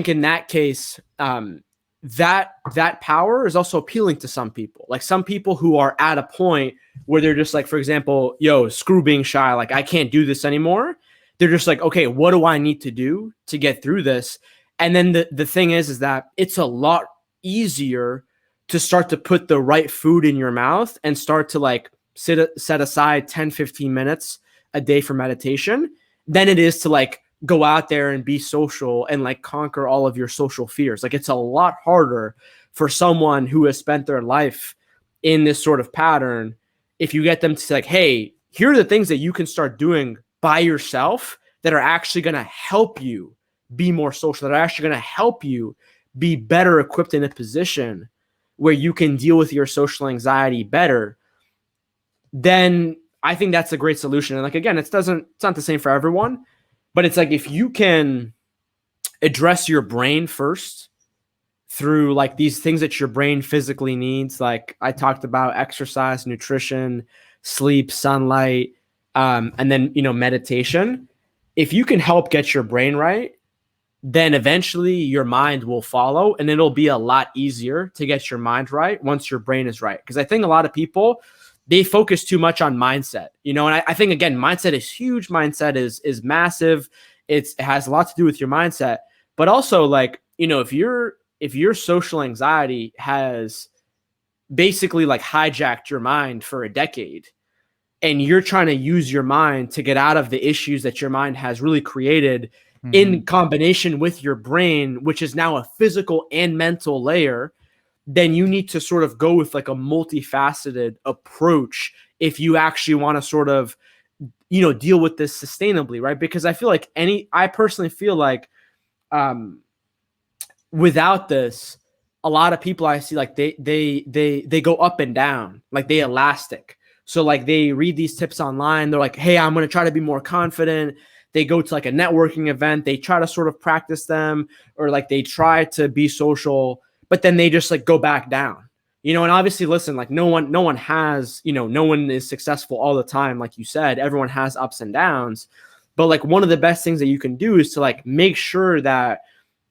in that case, that power is also appealing to some people. Like some people who are at a point where they're just like, for example, screw being shy. Like I can't do this anymore. They're just like, okay, what do I need to do to get through this? And then the thing is that it's a lot easier to start to put the right food in your mouth and start to like set aside 10, 15 minutes a day for meditation than it is to like go out there and be social and like conquer all of your social fears. Like it's a lot harder for someone who has spent their life in this sort of pattern. If you get them to say like, hey, here are the things that you can start doing by yourself that are actually going to help you be more social, that are actually going to help you be better equipped in a position where you can deal with your social anxiety better, then I think that's a great solution. And like, again, it's not the same for everyone, but it's like, if you can address your brain first through like these things that your brain physically needs, like I talked about exercise, nutrition, sleep, sunlight, and then, meditation, if you can help get your brain right, then eventually your mind will follow and it'll be a lot easier to get your mind right once your brain is right. Because I think a lot of people, they focus too much on mindset, and I think, again, mindset is huge. Mindset is massive. It has a lot to do with your mindset, but also like, if your social anxiety has basically like hijacked your mind for a decade and you're trying to use your mind to get out of the issues that your mind has really created in combination with your brain, which is now a physical and mental layer, then you need to sort of go with like a multifaceted approach if you actually want to sort of, deal with this sustainably, right? Because I personally feel like um, without this, a lot of people I see, like they go up and down, like they elastic. So like they read these tips online, they're like, hey, I'm going to try to be more confident. They go to like a networking event, they try to sort of practice them, or like they try to be social, but then they just like go back down. And obviously, listen, like no one has, no one is successful all the time. Like you said, everyone has ups and downs. But like one of the best things that you can do is to like make sure that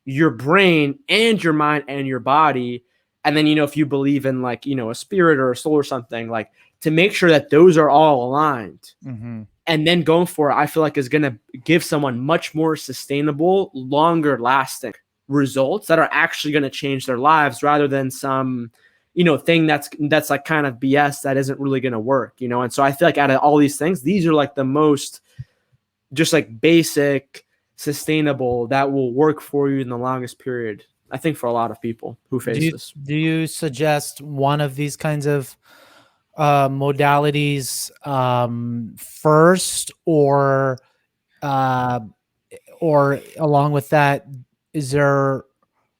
your brain and your mind and your body, and then, if you believe in like, a spirit or a soul or something, like to make sure that those are all aligned. Mm-hmm. And then going for it, I feel like is going to give someone much more sustainable, longer lasting results that are actually going to change their lives, rather than some, thing that's like kind of BS that isn't really going to work, And so I feel like out of all these things, these are like the most just like basic, sustainable, that will work for you in the longest period, I think, for a lot of people who face this. Do you suggest one of these kinds of modalities first, or along with that, is there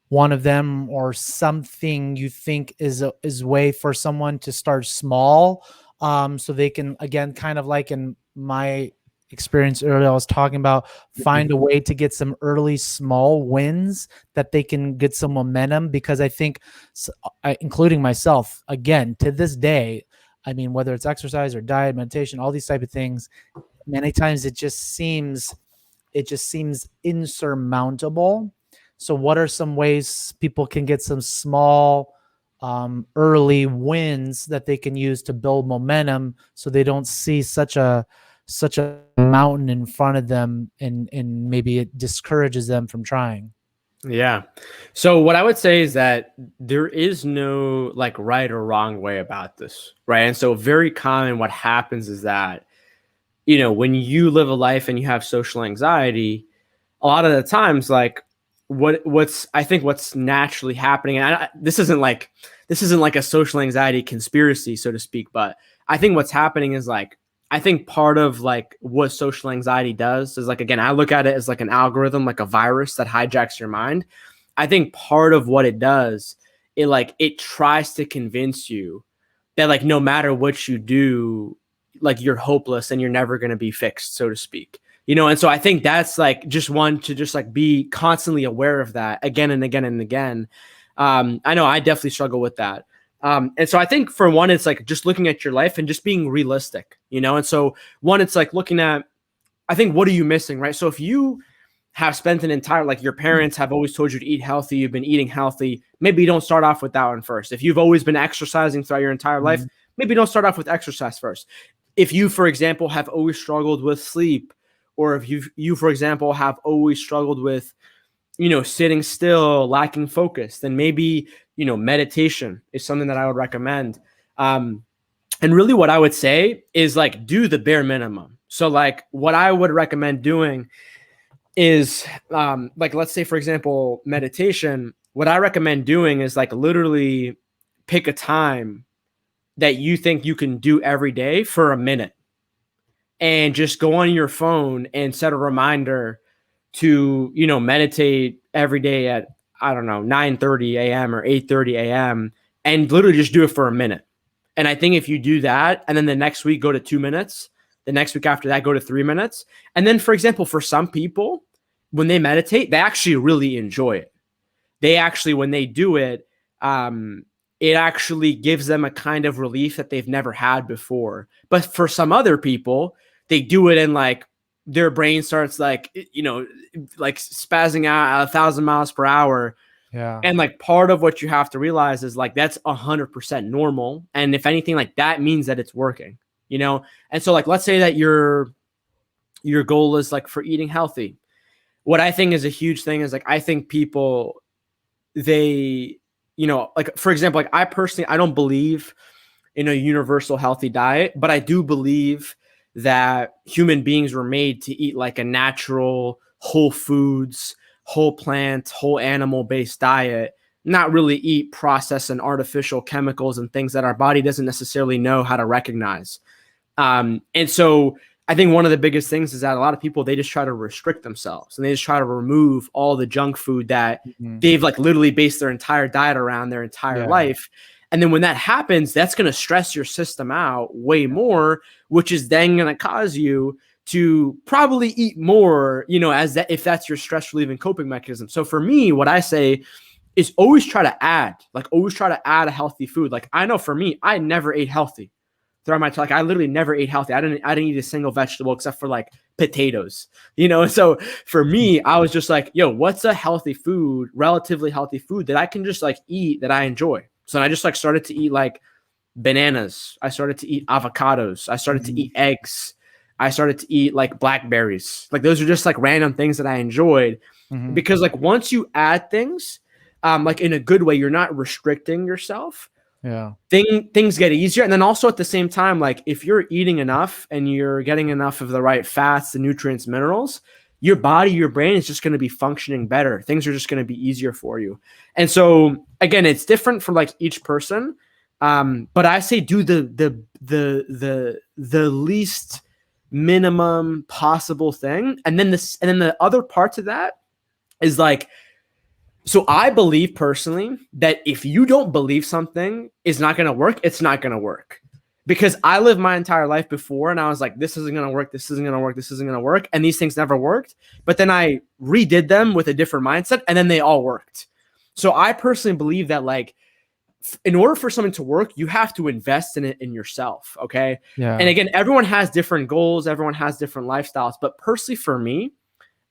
one of them or something you think is a way for someone to start small, so they can, again, kind of like in my experience earlier, I was talking about, find a way to get some early small wins that they can get some momentum? Because I think, including myself, again, to this day, I mean, whether it's exercise or diet, meditation, all these type of things, many times it just seems insurmountable. So what are some ways people can get some small early wins that they can use to build momentum, so they don't see such a mountain in front of them, and maybe it discourages them from trying? Yeah. So what I would say is that there is no like right or wrong way about this, right? And so very common what happens is that, when you live a life and you have social anxiety, a lot of the times, like what's naturally happening, and this isn't like a social anxiety conspiracy, so to speak, but I think what's happening is like, I think part of like what social anxiety does is, like, again, I look at it as like an algorithm, like a virus that hijacks your mind. I think part of what it does, it tries to convince you that like no matter what you do, like you're hopeless and you're never going to be fixed, so to speak. And so I think that's like just one to just like be constantly aware of that again and again and again. I know I definitely struggle with that. And so I think for one, it's like just looking at your life and just being realistic, And so one, it's like looking at, I think, what are you missing, right? So if you have spent an entire, like your parents have always told you to eat healthy, you've been eating healthy, maybe you don't start off with that one first. If you've always been exercising throughout your entire life, maybe don't start off with exercise first. If you, for example, have always struggled with sleep, or if you, for example, have always struggled with, sitting still, lacking focus, then maybe, meditation is something that I would recommend. And really what I would say is like, do the bare minimum. So like what I would recommend doing is like, let's say, for example, meditation, what I recommend doing is like literally pick a time that you think you can do every day for a minute, and just go on your phone and set a reminder to, meditate every day at, I don't know, 9:30 a.m. or 8:30 a.m. and literally just do it for a minute. And I think if you do that, and then the next week go to 2 minutes, the next week after that go to 3 minutes. And then, for example, for some people, when they meditate, they actually really enjoy it. They actually, when they do it, it actually gives them a kind of relief that they've never had before. But for some other people, they do it and like their brain starts like, like spazzing out at 1,000 miles per hour. Yeah. And like part of what you have to realize is like, that's 100% normal. And if anything, like that means that it's working, And so like, let's say that your goal is like for eating healthy. What I think is a huge thing is like, I think people, they, like, for example, like I personally, I don't believe in a universal healthy diet, but I do believe that human beings were made to eat like a natural, whole foods, whole plant, whole animal based diet, not really eat processed and artificial chemicals and things that our body doesn't necessarily know how to recognize. And so I think one of the biggest things is that a lot of people, they just try to restrict themselves and they just try to remove all the junk food that they've like literally based their entire diet around their entire life. And then when that happens, that's going to stress your system out way more, which is then going to cause you to probably eat more, you know, as that, if that's your stress relieving coping mechanism. So for me, what I say is always try to add a healthy food. Like I know for me, I never ate healthy throughout my time. Like I literally never ate healthy. I didn't eat a single vegetable except for like potatoes, you know? And so for me, I was just like, yo, what's a healthy food, relatively healthy food that I can just like eat that I enjoy? So I just like started to eat like bananas. I started to eat avocados. I started to eat eggs. I started to eat like blackberries. Like those are just like random things that I enjoyed because like once you add things, like in a good way, you're not restricting yourself. Yeah. Things get easier. And then also at the same time, like if you're eating enough and you're getting enough of the right fats, the nutrients, minerals, your body, your brain is just going to be functioning better. Things are just going to be easier for you. And so again, it's different for like each person. But I say do the least minimum possible thing. And then the other part to that is like, so I believe personally that if you don't believe something is not going to work, it's not going to work. Because I lived my entire life before and I was like, this isn't going to work. This isn't going to work. This isn't going to work. And these things never worked. But then I redid them with a different mindset and then they all worked. So I personally believe that like, in order for something to work, you have to invest in it in yourself. Okay. Yeah. And again, everyone has different goals. Everyone has different lifestyles. But personally for me,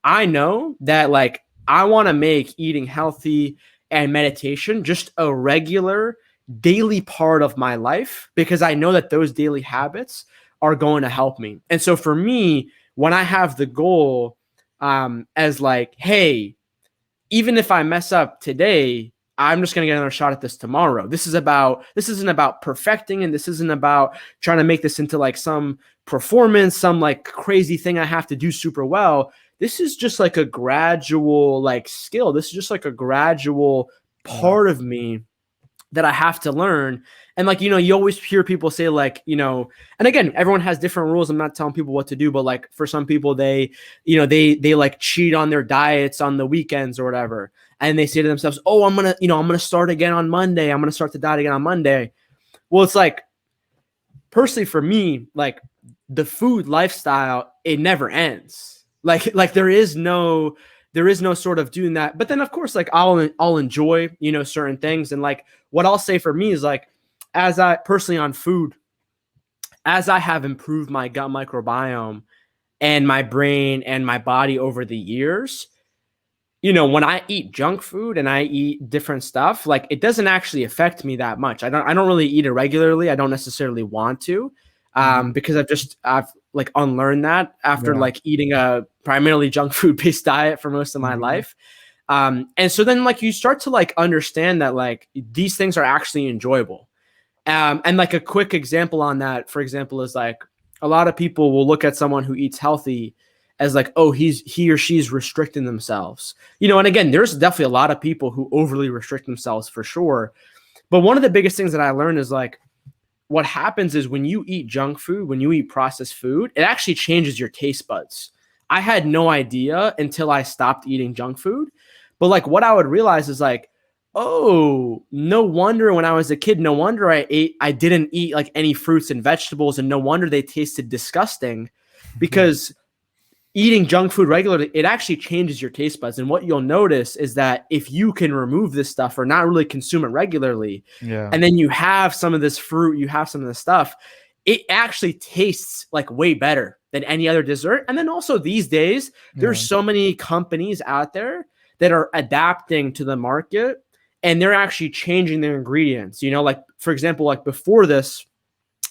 I know that like, I want to make eating healthy and meditation just a regular daily part of my life because I know that those daily habits are going to help me. And so for me, when I have the goal as like, hey, even if I mess up today, I'm just going to get another shot at this tomorrow. This isn't about perfecting and this isn't about trying to make this into like some performance, some like crazy thing I have to do super well. This is just like a gradual like skill. This is just like a gradual part of me that I have to learn. And like, you know, you always hear people say like, you know, and again, everyone has different rules. I'm not telling people what to do, but like for some people, they like cheat on their diets on the weekends or whatever. And they say to themselves, oh, I'm going to start again on Monday. I'm going to start the diet again on Monday. Well, it's like, personally for me, like the food lifestyle, it never ends. Like there is no sort of doing that. But then of course, like I'll enjoy, you know, certain things. And like what I'll say for me is like, as I personally on food, as I have improved my gut microbiome and my brain and my body over the years, you know, when I eat junk food and I eat different stuff, like it doesn't actually affect me that much. I don't really eat it regularly. I don't necessarily want to, because I've like unlearned that after like eating a primarily junk food based diet for most of my life. And so then like you start to like understand that like these things are actually enjoyable. And like a quick example on that, for example, is like a lot of people will look at someone who eats healthy as like, oh, he or she's restricting themselves, you know. And again, there's definitely a lot of people who overly restrict themselves for sure. But one of the biggest things that I learned is like, what happens is when you eat junk food, when you eat processed food, it actually changes your taste buds. I had no idea until I stopped eating junk food. But like what I would realize is like, oh, no wonder when I was a kid, no wonder I didn't eat like any fruits and vegetables, and no wonder they tasted disgusting, because eating junk food regularly, it actually changes your taste buds. And what you'll notice is that if you can remove this stuff or not really consume it regularly, and then you have some of this fruit, you have some of this stuff, it actually tastes like way better than any other dessert. And then also these days, there's so many companies out there that are adapting to the market, and they're actually changing their ingredients. You know, like for example, like before this,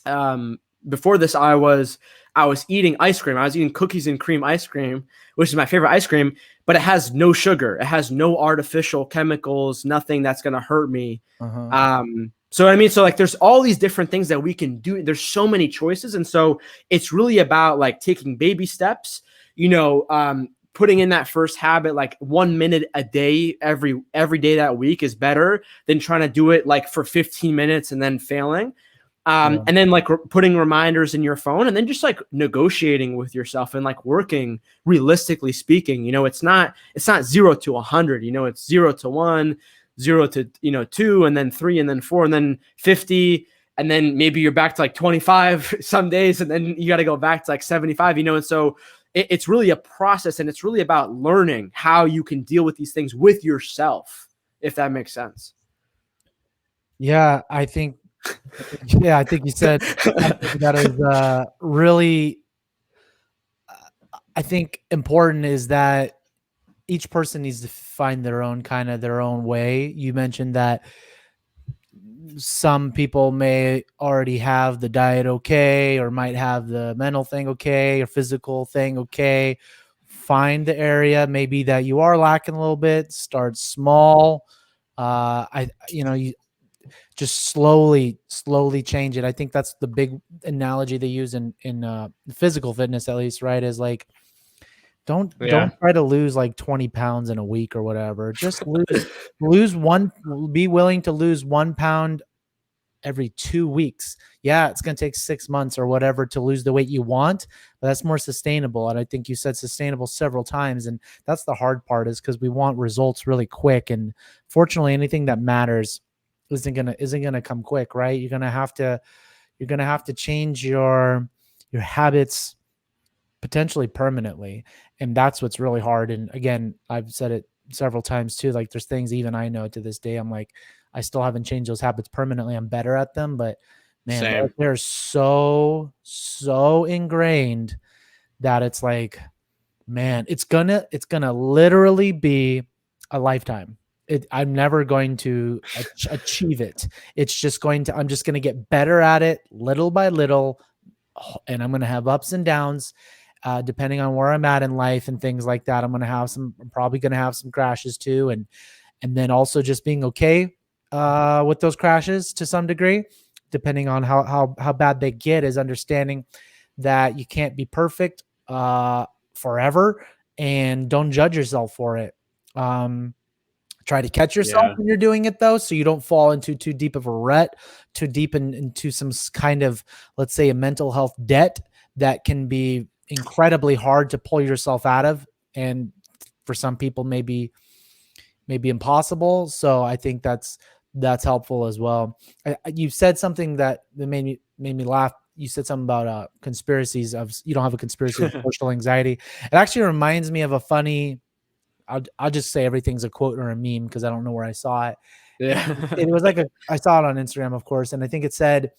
I was eating ice cream. I was eating cookies and cream ice cream, which is my favorite ice cream, but it has no sugar. It has no artificial chemicals, nothing that's going to hurt me. So I mean, so like there's all these different things that we can do. There's so many choices. And so it's really about like taking baby steps, you know, putting in that first habit, like 1 minute a day, every day that week is better than trying to do it like for 15 minutes and then failing. Yeah. And then like putting reminders in your phone, and then just like negotiating with yourself and like working realistically speaking. It's not 0 to 100. It's 0 to 1, 0 to 2, and then 3, and then 4, and then 50, and then maybe you're back to like 25 some days, and then you got to go back to like 75. And so it's really a process, and it's really about learning how you can deal with these things with yourself, if that makes sense. Yeah, I think you said something that is really, I think, important, is that each person needs to find their own way. You mentioned that some people may already have the diet okay, or might have the mental thing okay, or physical thing okay. Find the area maybe that you are lacking a little bit. Start small. You just slowly change it. I think that's the big analogy they use in physical fitness, at least, right? Is like, don't try to lose like 20 pounds in a week or whatever. Just lose one. Be willing to lose 1 pound every 2 weeks. Yeah, it's going to take 6 months or whatever to lose the weight you want, but that's more sustainable. And I think you said sustainable several times, and that's the hard part, is because we want results really quick. And fortunately, anything that matters isn't gonna come quick, right? You're gonna have to change your habits potentially permanently, and that's what's really hard. And again, I've said it several times too, like there's things even I know to this day, I'm like, I still haven't changed those habits permanently. I'm better at them, but man, they're so ingrained that it's like, man, it's gonna literally be a lifetime. I'm never going to achieve it. I'm just going to get better at it little by little, and I'm going to have ups and downs depending on where I'm at in life and things like that. I'm probably going to have some crashes too, and then also just being okay with those crashes to some degree, depending on how bad they get, is understanding that you can't be perfect forever, and don't judge yourself for it. Try to catch yourself when you're doing it, though, so you don't fall into too deep of a rut, too deep into some kind of, let's say, a mental health debt that can be incredibly hard to pull yourself out of, and for some people maybe impossible. So I think that's helpful as well. You said something that made me laugh. You said something about conspiracies of, you don't have a conspiracy of social anxiety. It actually reminds me of a funny, I'll just say everything's a quote or a meme because I don't know where I saw it. Yeah. It was like I saw it on Instagram, of course, and I think it said,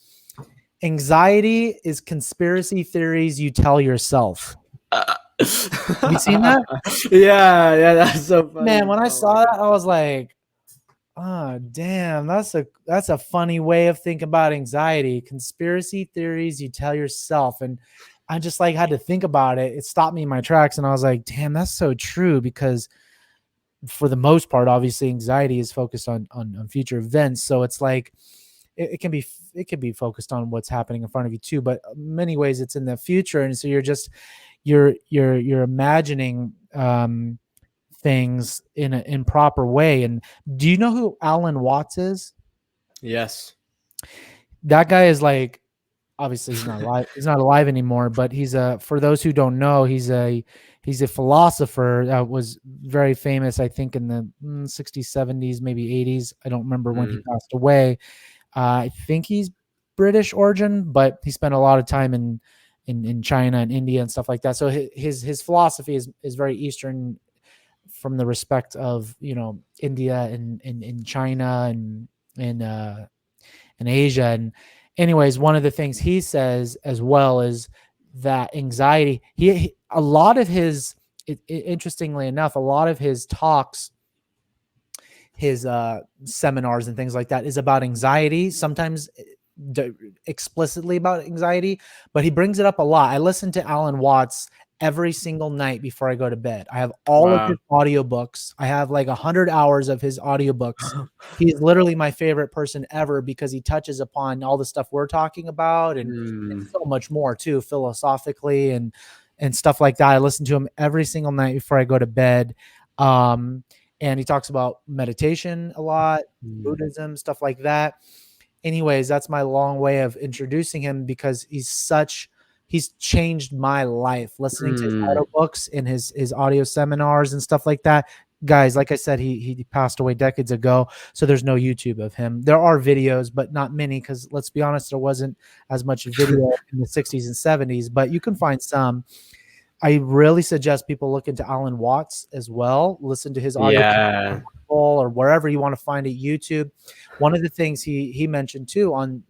anxiety is conspiracy theories you tell yourself. Have you seen that? Yeah, that's so funny. Man, when I saw that, I was like, oh, damn, that's a funny way of thinking about anxiety. Conspiracy theories you tell yourself. And I just like had to think about it. It stopped me in my tracks, and I was like, damn, that's so true, because for the most part, obviously, anxiety is focused on future events. So it's like it can be focused on what's happening in front of you too, but in many ways it's in the future. And so you're imagining things in an improper way. And do you know who Alan Watts is? Yes. That guy is like, obviously he's not alive. He's not alive anymore, but for those who don't know, he's a philosopher that was very famous, I think, in the 60s, 70s, maybe 80s. I don't remember when he passed away. I think he's British origin, but he spent a lot of time in China and India and stuff like that. So his philosophy is very Eastern, from the respect of, India and China and Asia. And anyways, one of the things he says as well is that anxiety, a lot of his, interestingly enough, a lot of his talks, his seminars and things like that, is about anxiety, sometimes explicitly about anxiety, but he brings it up a lot. I listen to Alan Watts every single night before I go to bed. I have all of his audiobooks. I have like 100 hours of his audiobooks. He is literally my favorite person ever, because he touches upon all the stuff we're talking about, and so much more too, philosophically, and and stuff like that. I listen to him every single night before I go to bed. Um, and he talks about meditation a lot, Mm. Buddhism, stuff like that. Anyways, that's my long way of introducing him because he's changed my life listening to his Mm. audiobooks and his audio seminars and stuff like that. Guys, like I said, he passed away decades ago, so there's no YouTube of him. There are videos, but not many, because let's be honest, there wasn't as much video in the 60s and 70s, but you can find some. I really suggest people look into Alan Watts as well. Listen to his audio Yeah. or wherever you want to find it, YouTube. One of the things he mentioned too on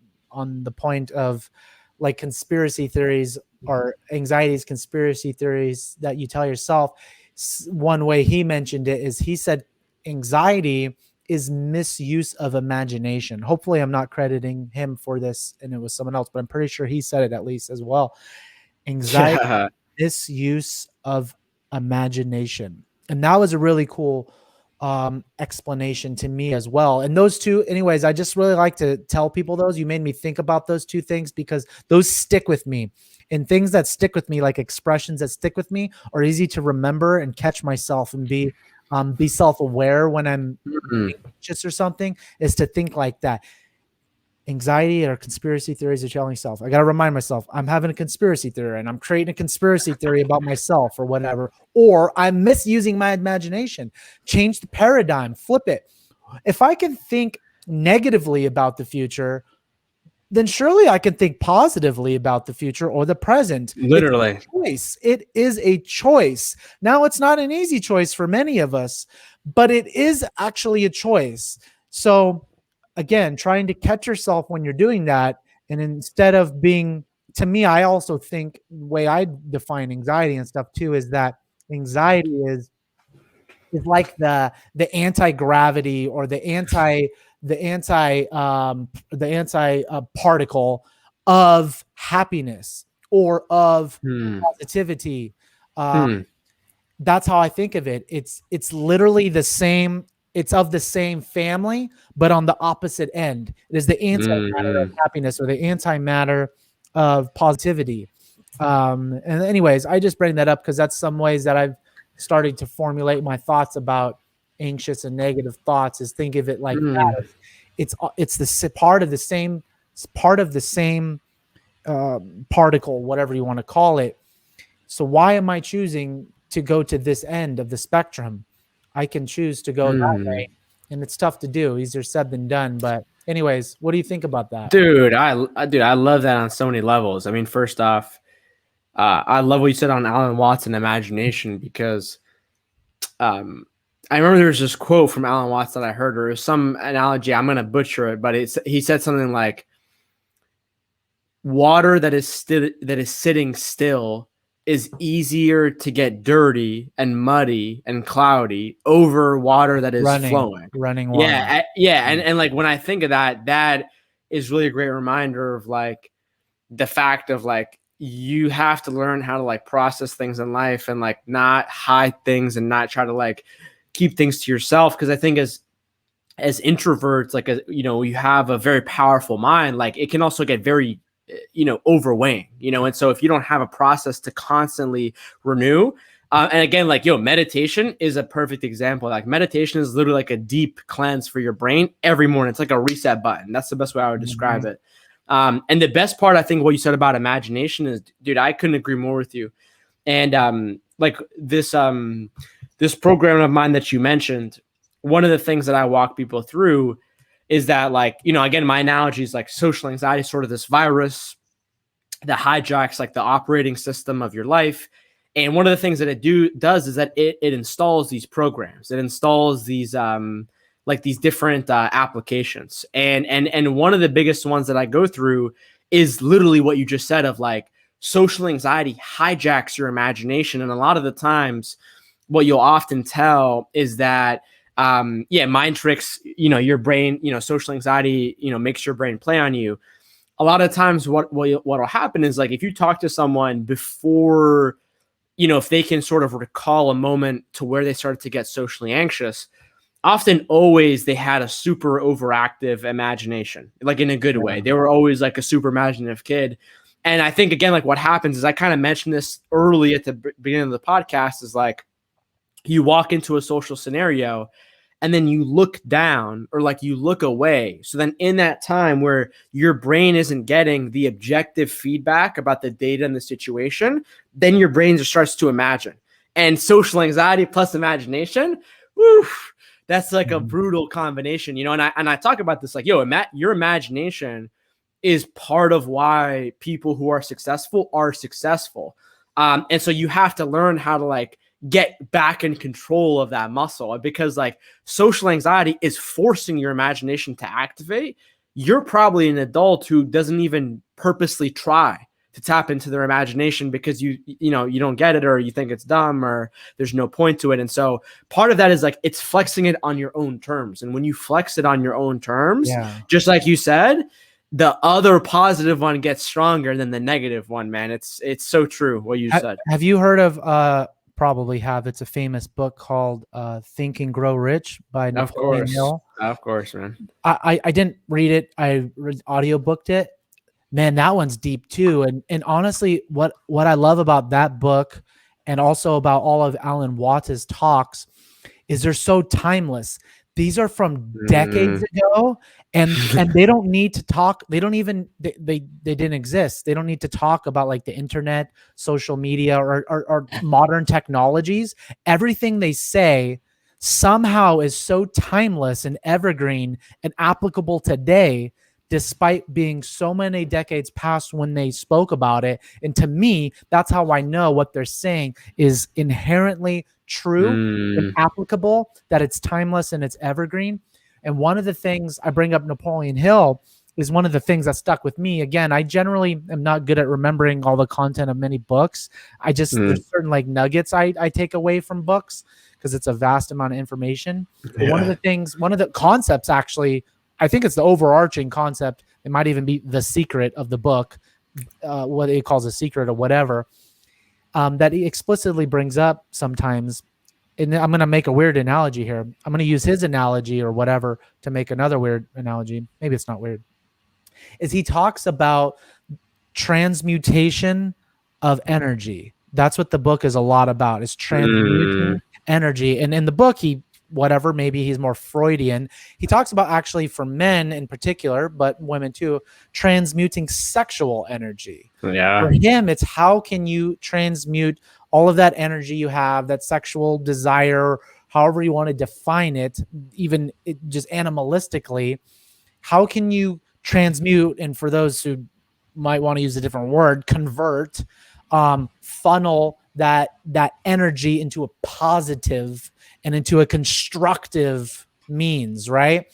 the point of like conspiracy theories or anxieties, conspiracy theories that you tell yourself. One way he mentioned it is he said anxiety is misuse of imagination. Hopefully I'm not crediting him for this and it was someone else, but I'm pretty sure he said it at least as well. Anxiety, Yeah. misuse of imagination. And that was a really cool explanation to me as well. And those two, anyways, I just really like to tell people those. You made me think about those two things because those stick with me. And things that stick with me, like expressions that stick with me, are easy to remember and catch myself and be self-aware when I'm Mm. anxious or something, is to think like that. Anxiety or conspiracy theories are telling yourself. I got to remind myself I'm having a conspiracy theory and I'm creating a conspiracy theory about myself or whatever, or I'm misusing my imagination. Change the paradigm, flip it. If I can think negatively about the future, then surely I can think positively about the future or the present. It's Literally. a choice. It is a choice. Now, it's not an easy choice for many of us, but it is actually a choice. So, again, trying to catch yourself when you're doing that, and instead of being, to me, I also think the way I define anxiety and stuff too is that anxiety is like the anti-gravity or the anti particle of happiness or of Hmm. positivity. Hmm. That's how I think of it. It's literally the same. It's of the same family, but on the opposite end. It is the antimatter of Mm. happiness or the antimatter of positivity. And anyways, I just bring that up because that's some ways that I've started to formulate my thoughts about anxious and negative thoughts. Is think of it like Mm. that. It's the part of the same particle, whatever you want to call it. So why am I choosing to go to this end of the spectrum? I can choose to go that Mm. way, and it's tough to do. Easier said than done. But anyways, what do you think about that? Dude, I love that on so many levels. I mean, first off, I love what you said on Alan Watts and imagination because um, I remember there was this quote from Alan Watts that I heard, or some analogy. I'm gonna butcher it, but he said something like, "Water that is sitting still is easier to get dirty and muddy and cloudy over water that is flowing." Running water. Yeah, yeah, and like when I think of that, that is really a great reminder of like the fact of like you have to learn how to like process things in life and like not hide things and not try to like keep things to yourself, because I think as introverts, like you have a very powerful mind, like it can also get very overweighing, and so if you don't have a process to constantly renew, and again, like meditation is a perfect example. Like meditation is literally like a deep cleanse for your brain every morning. It's like a reset button. That's the best way I would describe it. And the best part, I think, what you said about imagination is, dude, I couldn't agree more with you. And like this program of mine that you mentioned, one of the things that I walk people through is that, like, again, my analogy is like social anxiety, sort of this virus that hijacks like the operating system of your life. And one of the things that it does is that it installs these programs. It installs these like these different applications. And one of the biggest ones that I go through is literally what you just said, of like social anxiety hijacks your imagination. And a lot of the times what you'll often tell is that mind tricks, your brain, social anxiety, makes your brain play on you. A lot of times what'll happen is, like, if you talk to someone before, if they can sort of recall a moment to where they started to get socially anxious, often always they had a super overactive imagination, like in a good way. They were always like a super imaginative kid. And I think, again, like what happens is, I kind of mentioned this early at the beginning of the podcast, is like you walk into a social scenario and then you look down, or like you look away. So then in that time where your brain isn't getting the objective feedback about the data and the situation, then your brain just starts to imagine. And social anxiety plus imagination, whew, that's like a brutal combination, you know? And I talk about this like, yo, your imagination is part of why people who are successful are successful. And so you have to learn how to like get back in control of that muscle, because like social anxiety is forcing your imagination to activate. You're probably an adult who doesn't even purposely try to tap into their imagination because you don't get it, or you think it's dumb, or there's no point to it. And so part of that is like, it's flexing it on your own terms. And when you flex it on your own terms, just like you said, the other positive one gets stronger than the negative one, man. It's so true what you said. Have you heard of probably have, it's a famous book called Think and Grow Rich by Napoleon Hill? Of course, man. I didn't read it. I audiobooked it. Man, that one's deep too. And honestly, what I love about that book, and also about all of Alan Watts' talks, is they're so timeless. These are from decades ago, and they don't need to talk. They don't even, they didn't exist. They don't need to talk about like the internet, social media, or modern technologies. Everything they say somehow is so timeless and evergreen and applicable today, despite being so many decades past when they spoke about it. And to me, that's how I know what they're saying is inherently true and applicable, that it's timeless and it's evergreen. And one of the things I bring up, Napoleon Hill, is one of the things that stuck with me. Again, I generally am not good at remembering all the content of many books. I just, there's certain like nuggets I take away from books, because it's a vast amount of information. But one of the concepts, actually, I think it's the overarching concept. It might even be the secret of the book, what he calls a secret or whatever, that he explicitly brings up sometimes. And I'm going to make a weird analogy here. I'm going to use his analogy or whatever to make another weird analogy. Maybe it's not weird. Is he talks about transmutation of energy. That's what the book is a lot about, is transmuting energy. And in the book, maybe he's more Freudian. He talks about, actually for men in particular, but women too, transmuting sexual energy. Yeah. For him, it's how can you transmute all of that energy you have, that sexual desire, however you want to define it, even just animalistically, how can you transmute, and for those who might want to use a different word, convert, funnel that energy into a positive and into a constructive means, right?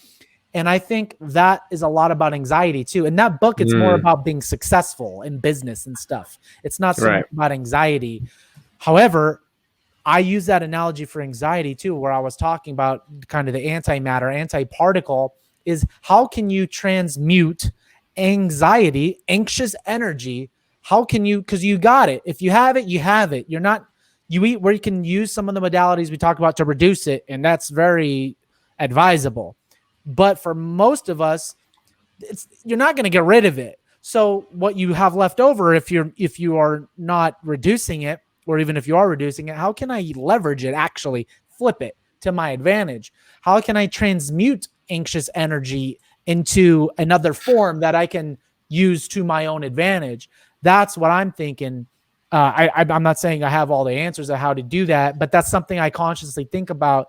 And I think that is a lot about anxiety too. In that book, it's more about being successful in business and stuff. It's not so much about anxiety. However, I use that analogy for anxiety too, where I was talking about kind of the antimatter, antiparticle, is how can you transmute anxiety, anxious energy? How can you, because you got it. If you have it, you have it. You're not, you eat where you can use some of the modalities we talk about to reduce it, and that's very advisable. But for most of us, you're not going to get rid of it. So what you have left over, if you are not reducing it, or even if you are reducing it, how can I leverage it, actually flip it to my advantage? How can I transmute anxious energy into another form that I can use to my own advantage? That's what I'm thinking. I'm not saying I have all the answers of how to do that, but that's something I consciously think about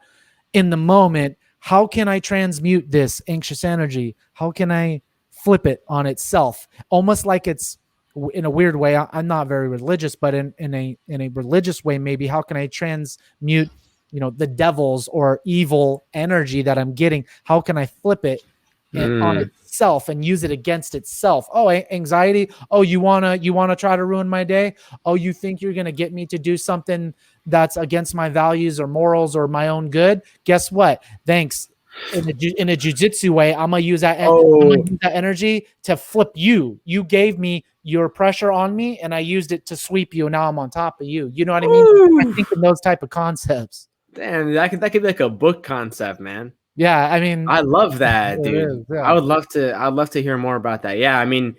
in the moment. How can I transmute this anxious energy? How can I flip it on itself? Almost like it's, in a weird way, I'm not very religious, but in a religious way, maybe, how can I transmute, the devil's or evil energy that I'm getting? How can I flip it on itself and use it against itself? Oh, anxiety. Oh, you wanna try to ruin my day? Oh, you think you're gonna get me to do something that's against my values or morals or my own good? Guess what? Thanks. In a jujitsu way, I'm gonna use that energy to flip you. You gave me your pressure on me, and I used it to sweep you, and now I'm on top of you. You know what I mean? I think in those type of concepts. Damn, that could be like a book concept, man. Yeah, I mean, I love that, dude. yeah. I'd love to hear more about that. Yeah, I mean,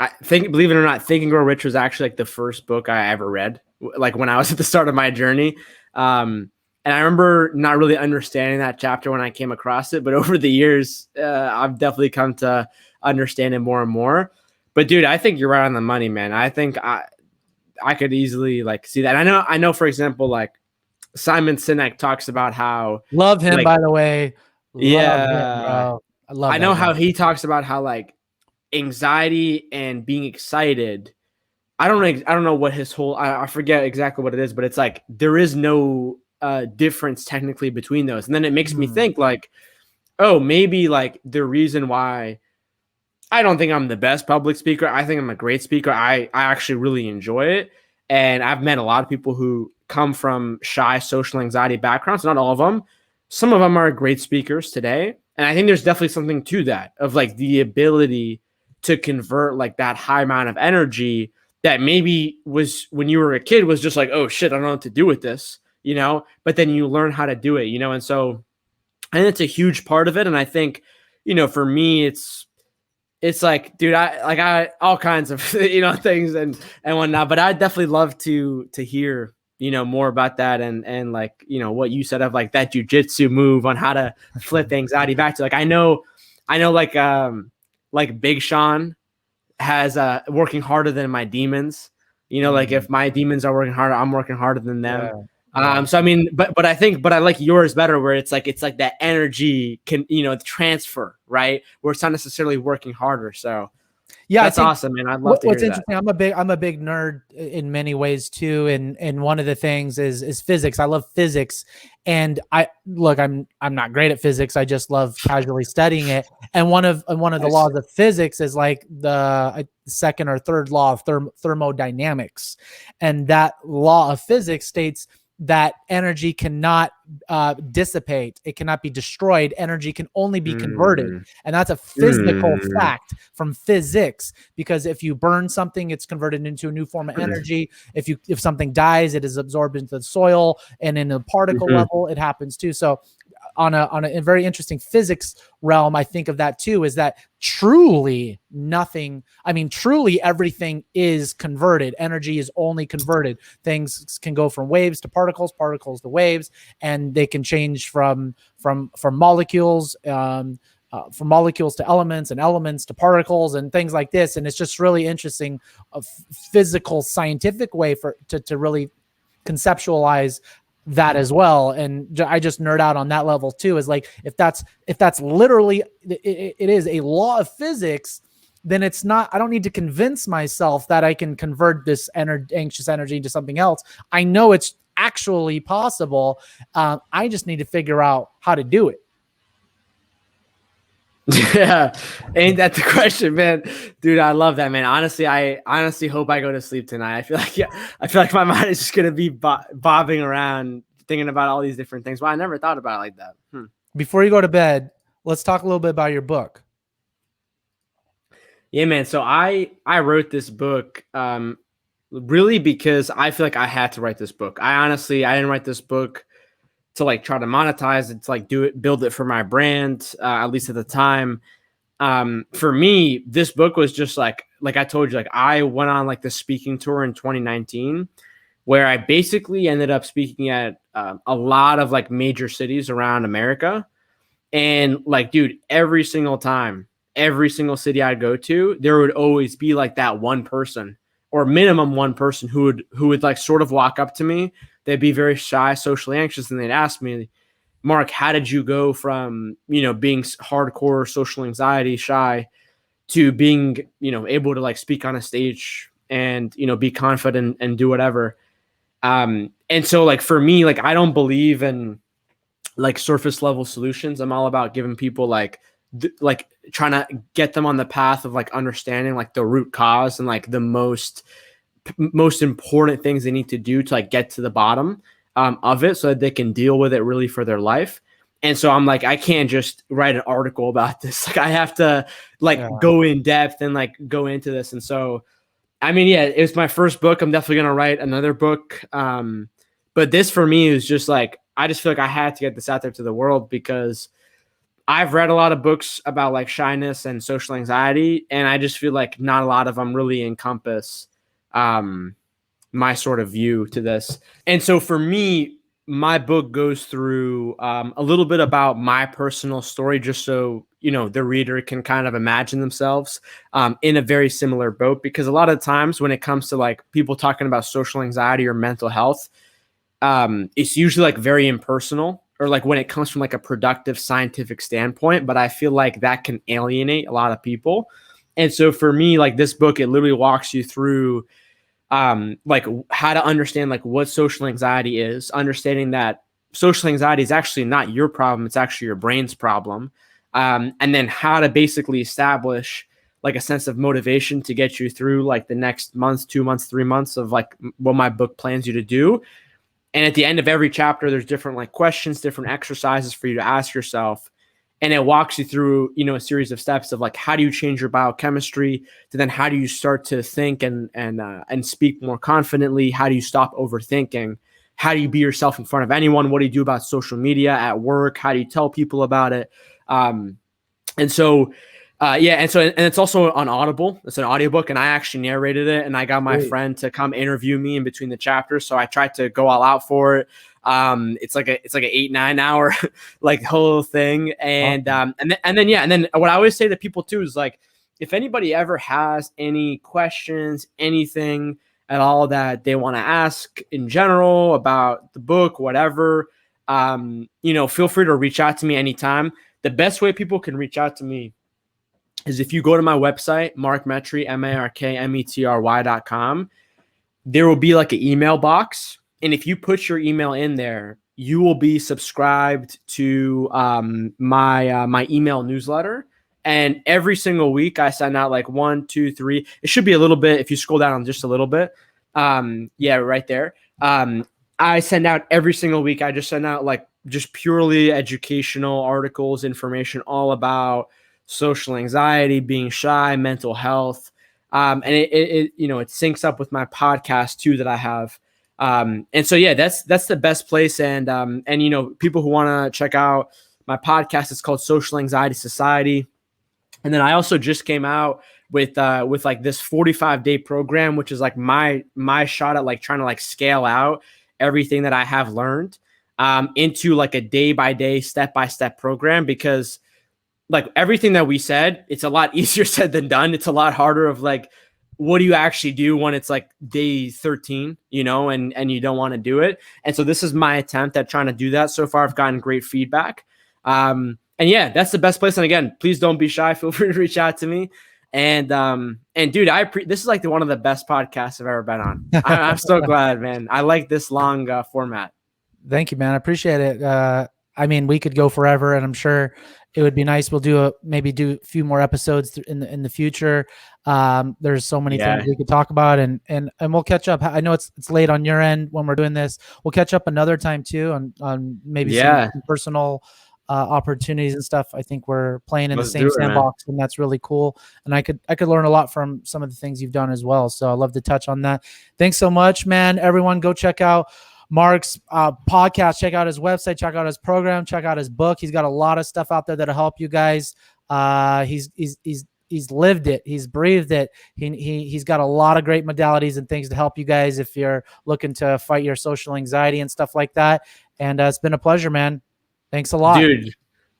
I think, believe it or not, Think and Grow Rich was actually like the first book I ever read, like when I was at the start of my journey. And I remember not really understanding that chapter when I came across it, but over the years, I've definitely come to understand it more and more. But dude, I think you're right on the money, man. I think I could easily like see that. I know, for example, like Simon Sinek talks about how Love him, like by the way. Love him, yeah, bro. I love I that know guy. how he talks about how like anxiety and being excited. I don't know what his whole I forget exactly what it is, but it's like there is no difference technically between those. And then it makes me Hmm. think like, oh, maybe like the reason why I don't think I'm the best public speaker. I think I'm a great speaker. I actually really enjoy it. And I've met a lot of people who come from shy social anxiety backgrounds, not all of them. Some of them are great speakers today. And I think there's definitely something to that of like the ability to convert like that high amount of energy that maybe was when you were a kid was just like, oh shit, I don't know what to do with this, but then you learn how to do it, and so I think it's a huge part of it. And I think, for me, it's like, dude, I all kinds of things and whatnot. But I'd definitely love to hear more about that and like what you said of like that jujitsu move on how to flip anxiety back to like I know like Big Sean has working harder than my demons. Like if my demons are working harder, I'm working harder than them. Yeah. Yeah. So I mean, but I like yours better, where it's like that energy can transfer, right? Where it's not necessarily working harder. So Yeah, I that's think awesome, man. I'd love to what's hear that. interesting, I'm a big nerd in many ways too, and one of the things is physics. I love physics, and I'm not great at physics. I just love casually studying it. And one of the Nice. laws of physics is like the second or third law of thermodynamics, and that law of physics states that energy cannot dissipate. It cannot be destroyed. Energy can only be converted. Mm, And that's a physical mm, fact from physics, because if you burn something, it's converted into a new form of energy. If something dies, it is absorbed into the soil, and in a particle mhm. level, it happens too. So on a very interesting physics realm, I think of that too, is that truly everything is converted. Energy is only converted. Things can go from waves to particles to waves, and they can change from molecules, from molecules to elements, and elements to particles, and things like this. And it's just really interesting, a physical, scientific way to really conceptualize that as well. And I just nerd out on that level too, is like, if that's literally it is a law of physics, then it's not, I don't need to convince myself that I can convert this anxious energy into something else. I know it's actually possible. I just need to figure out how to do it. Yeah, ain't that the question, man? Dude, I love that, man. Honestly, I honestly hope I go to sleep tonight. I feel like my mind is just gonna be bobbing around thinking about all these different things. Well, I never thought about it like that. Before you go to bed, let's talk a little bit about your book. Yeah, man. So I wrote this book really because I feel like I had to write this book. I didn't write this book to like try to monetize it, to like build it for my brand, at least at the time. For me, this book was just like I told you, like I went on like the speaking tour in 2019, where I basically ended up speaking at a lot of like major cities around America. And like, dude, every single time, every single city I'd go to, there would always be like that one person or minimum one person who would like sort of walk up to me. They'd be very shy, socially anxious, and they'd ask me, Mark, how did you go from, being hardcore social anxiety, shy, to being, able to like speak on a stage and, be confident and do whatever. And so like for me, like I don't believe in like surface level solutions. I'm all about giving people like trying to get them on the path of like understanding like the root cause and like the most important things they need to do to like get to the bottom of it so that they can deal with it really for their life. And so I'm like, I can't just write an article about this. Like I have to like go in depth and like go into this. And so, I mean, yeah, it was my first book. I'm definitely going to write another book. But this for me is just like, I just feel like I had to get this out there to the world because I've read a lot of books about like shyness and social anxiety, and I just feel like not a lot of them really encompass my sort of view to this. And so for me, my book goes through a little bit about my personal story, just so the reader can kind of imagine themselves in a very similar boat. Because a lot of times when it comes to like people talking about social anxiety or mental health, it's usually like very impersonal, or like when it comes from like a productive scientific standpoint. But I feel like that can alienate a lot of people. And so for me, like this book, it literally walks you through like how to understand like what social anxiety is, understanding that social anxiety is actually not your problem, it's actually your brain's problem, and then how to basically establish like a sense of motivation to get you through like the next month, 2 months, 3 months of like what my book plans you to do. And at the end of every chapter, there's different like questions, different exercises for you to ask yourself. And it walks you through, a series of steps of like, how do you change your biochemistry to then how do you start to think and speak more confidently? How do you stop overthinking? How do you be yourself in front of anyone? What do you do about social media at work? How do you tell people about it? And so it's also on Audible. It's an audiobook, and I actually narrated it, and I got my friend to come interview me in between the chapters. So I tried to go all out for it. It's like an 8-9 hour like whole thing. And then what I always say to people too is like, if anybody ever has any questions, anything at all that they want to ask in general about the book, whatever, feel free to reach out to me anytime. The best way people can reach out to me is if you go to my website, Mark Metry, MarkMetry.com, there will be like an email box. And if you put your email in there, you will be subscribed to my email newsletter. And every single week I send out like 1, 2, 3. It should be a little bit, if you scroll down just a little bit. Right there. I send out every single week. I just send out like just purely educational articles, information all about social anxiety, being shy, mental health. And it syncs up with my podcast too that I have. And so, yeah, that's the best place. And people who want to check out my podcast, it's called Social Anxiety Society. And then I also just came out with like this 45-day program, which is like my shot at like trying to like scale out everything that I have learned into like a day-by-day, step-by-step program, because like everything that we said, it's a lot easier said than done. It's a lot harder of like, what do you actually do when it's like day 13, and you don't want to do it. And so this is my attempt at trying to do that. So far, I've gotten great feedback. And yeah, that's the best place. And again, please don't be shy. Feel free to reach out to me. And dude, this is like one of the best podcasts I've ever been on. I'm so glad, man. I like this long format. Thank you, man. I appreciate it. I mean, we could go forever, and I'm sure it would be nice. We'll maybe do a few more episodes in the future. There's so many things we could talk about, and we'll catch up. I know it's late on your end when we're doing this. We'll catch up another time too on maybe some personal opportunities and stuff. I think we're playing in the same sandbox, and that's really cool. And I could learn a lot from some of the things you've done as well. So I'd love to touch on that. Thanks so much, man. Everyone, go check out Mark's podcast, check out his website, check out his program, check out his book. He's got a lot of stuff out there that'll help you guys. He's lived it. He's breathed it. He's got a lot of great modalities and things to help you guys if you're looking to fight your social anxiety and stuff like that. And it's been a pleasure, man. Thanks a lot.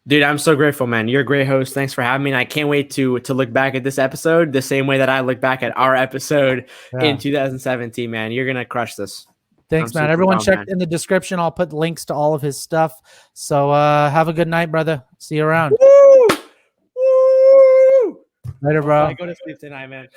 Dude, I'm so grateful, man. You're a great host. Thanks for having me. And I can't wait to look back at this episode the same way that I look back at our episode in 2017, man. You're going to crush this. Thanks, man. Everyone check in the description. I'll put links to all of his stuff. So have a good night, brother. See you around. Woo! Woo! Later, bro. I go to sleep tonight, man.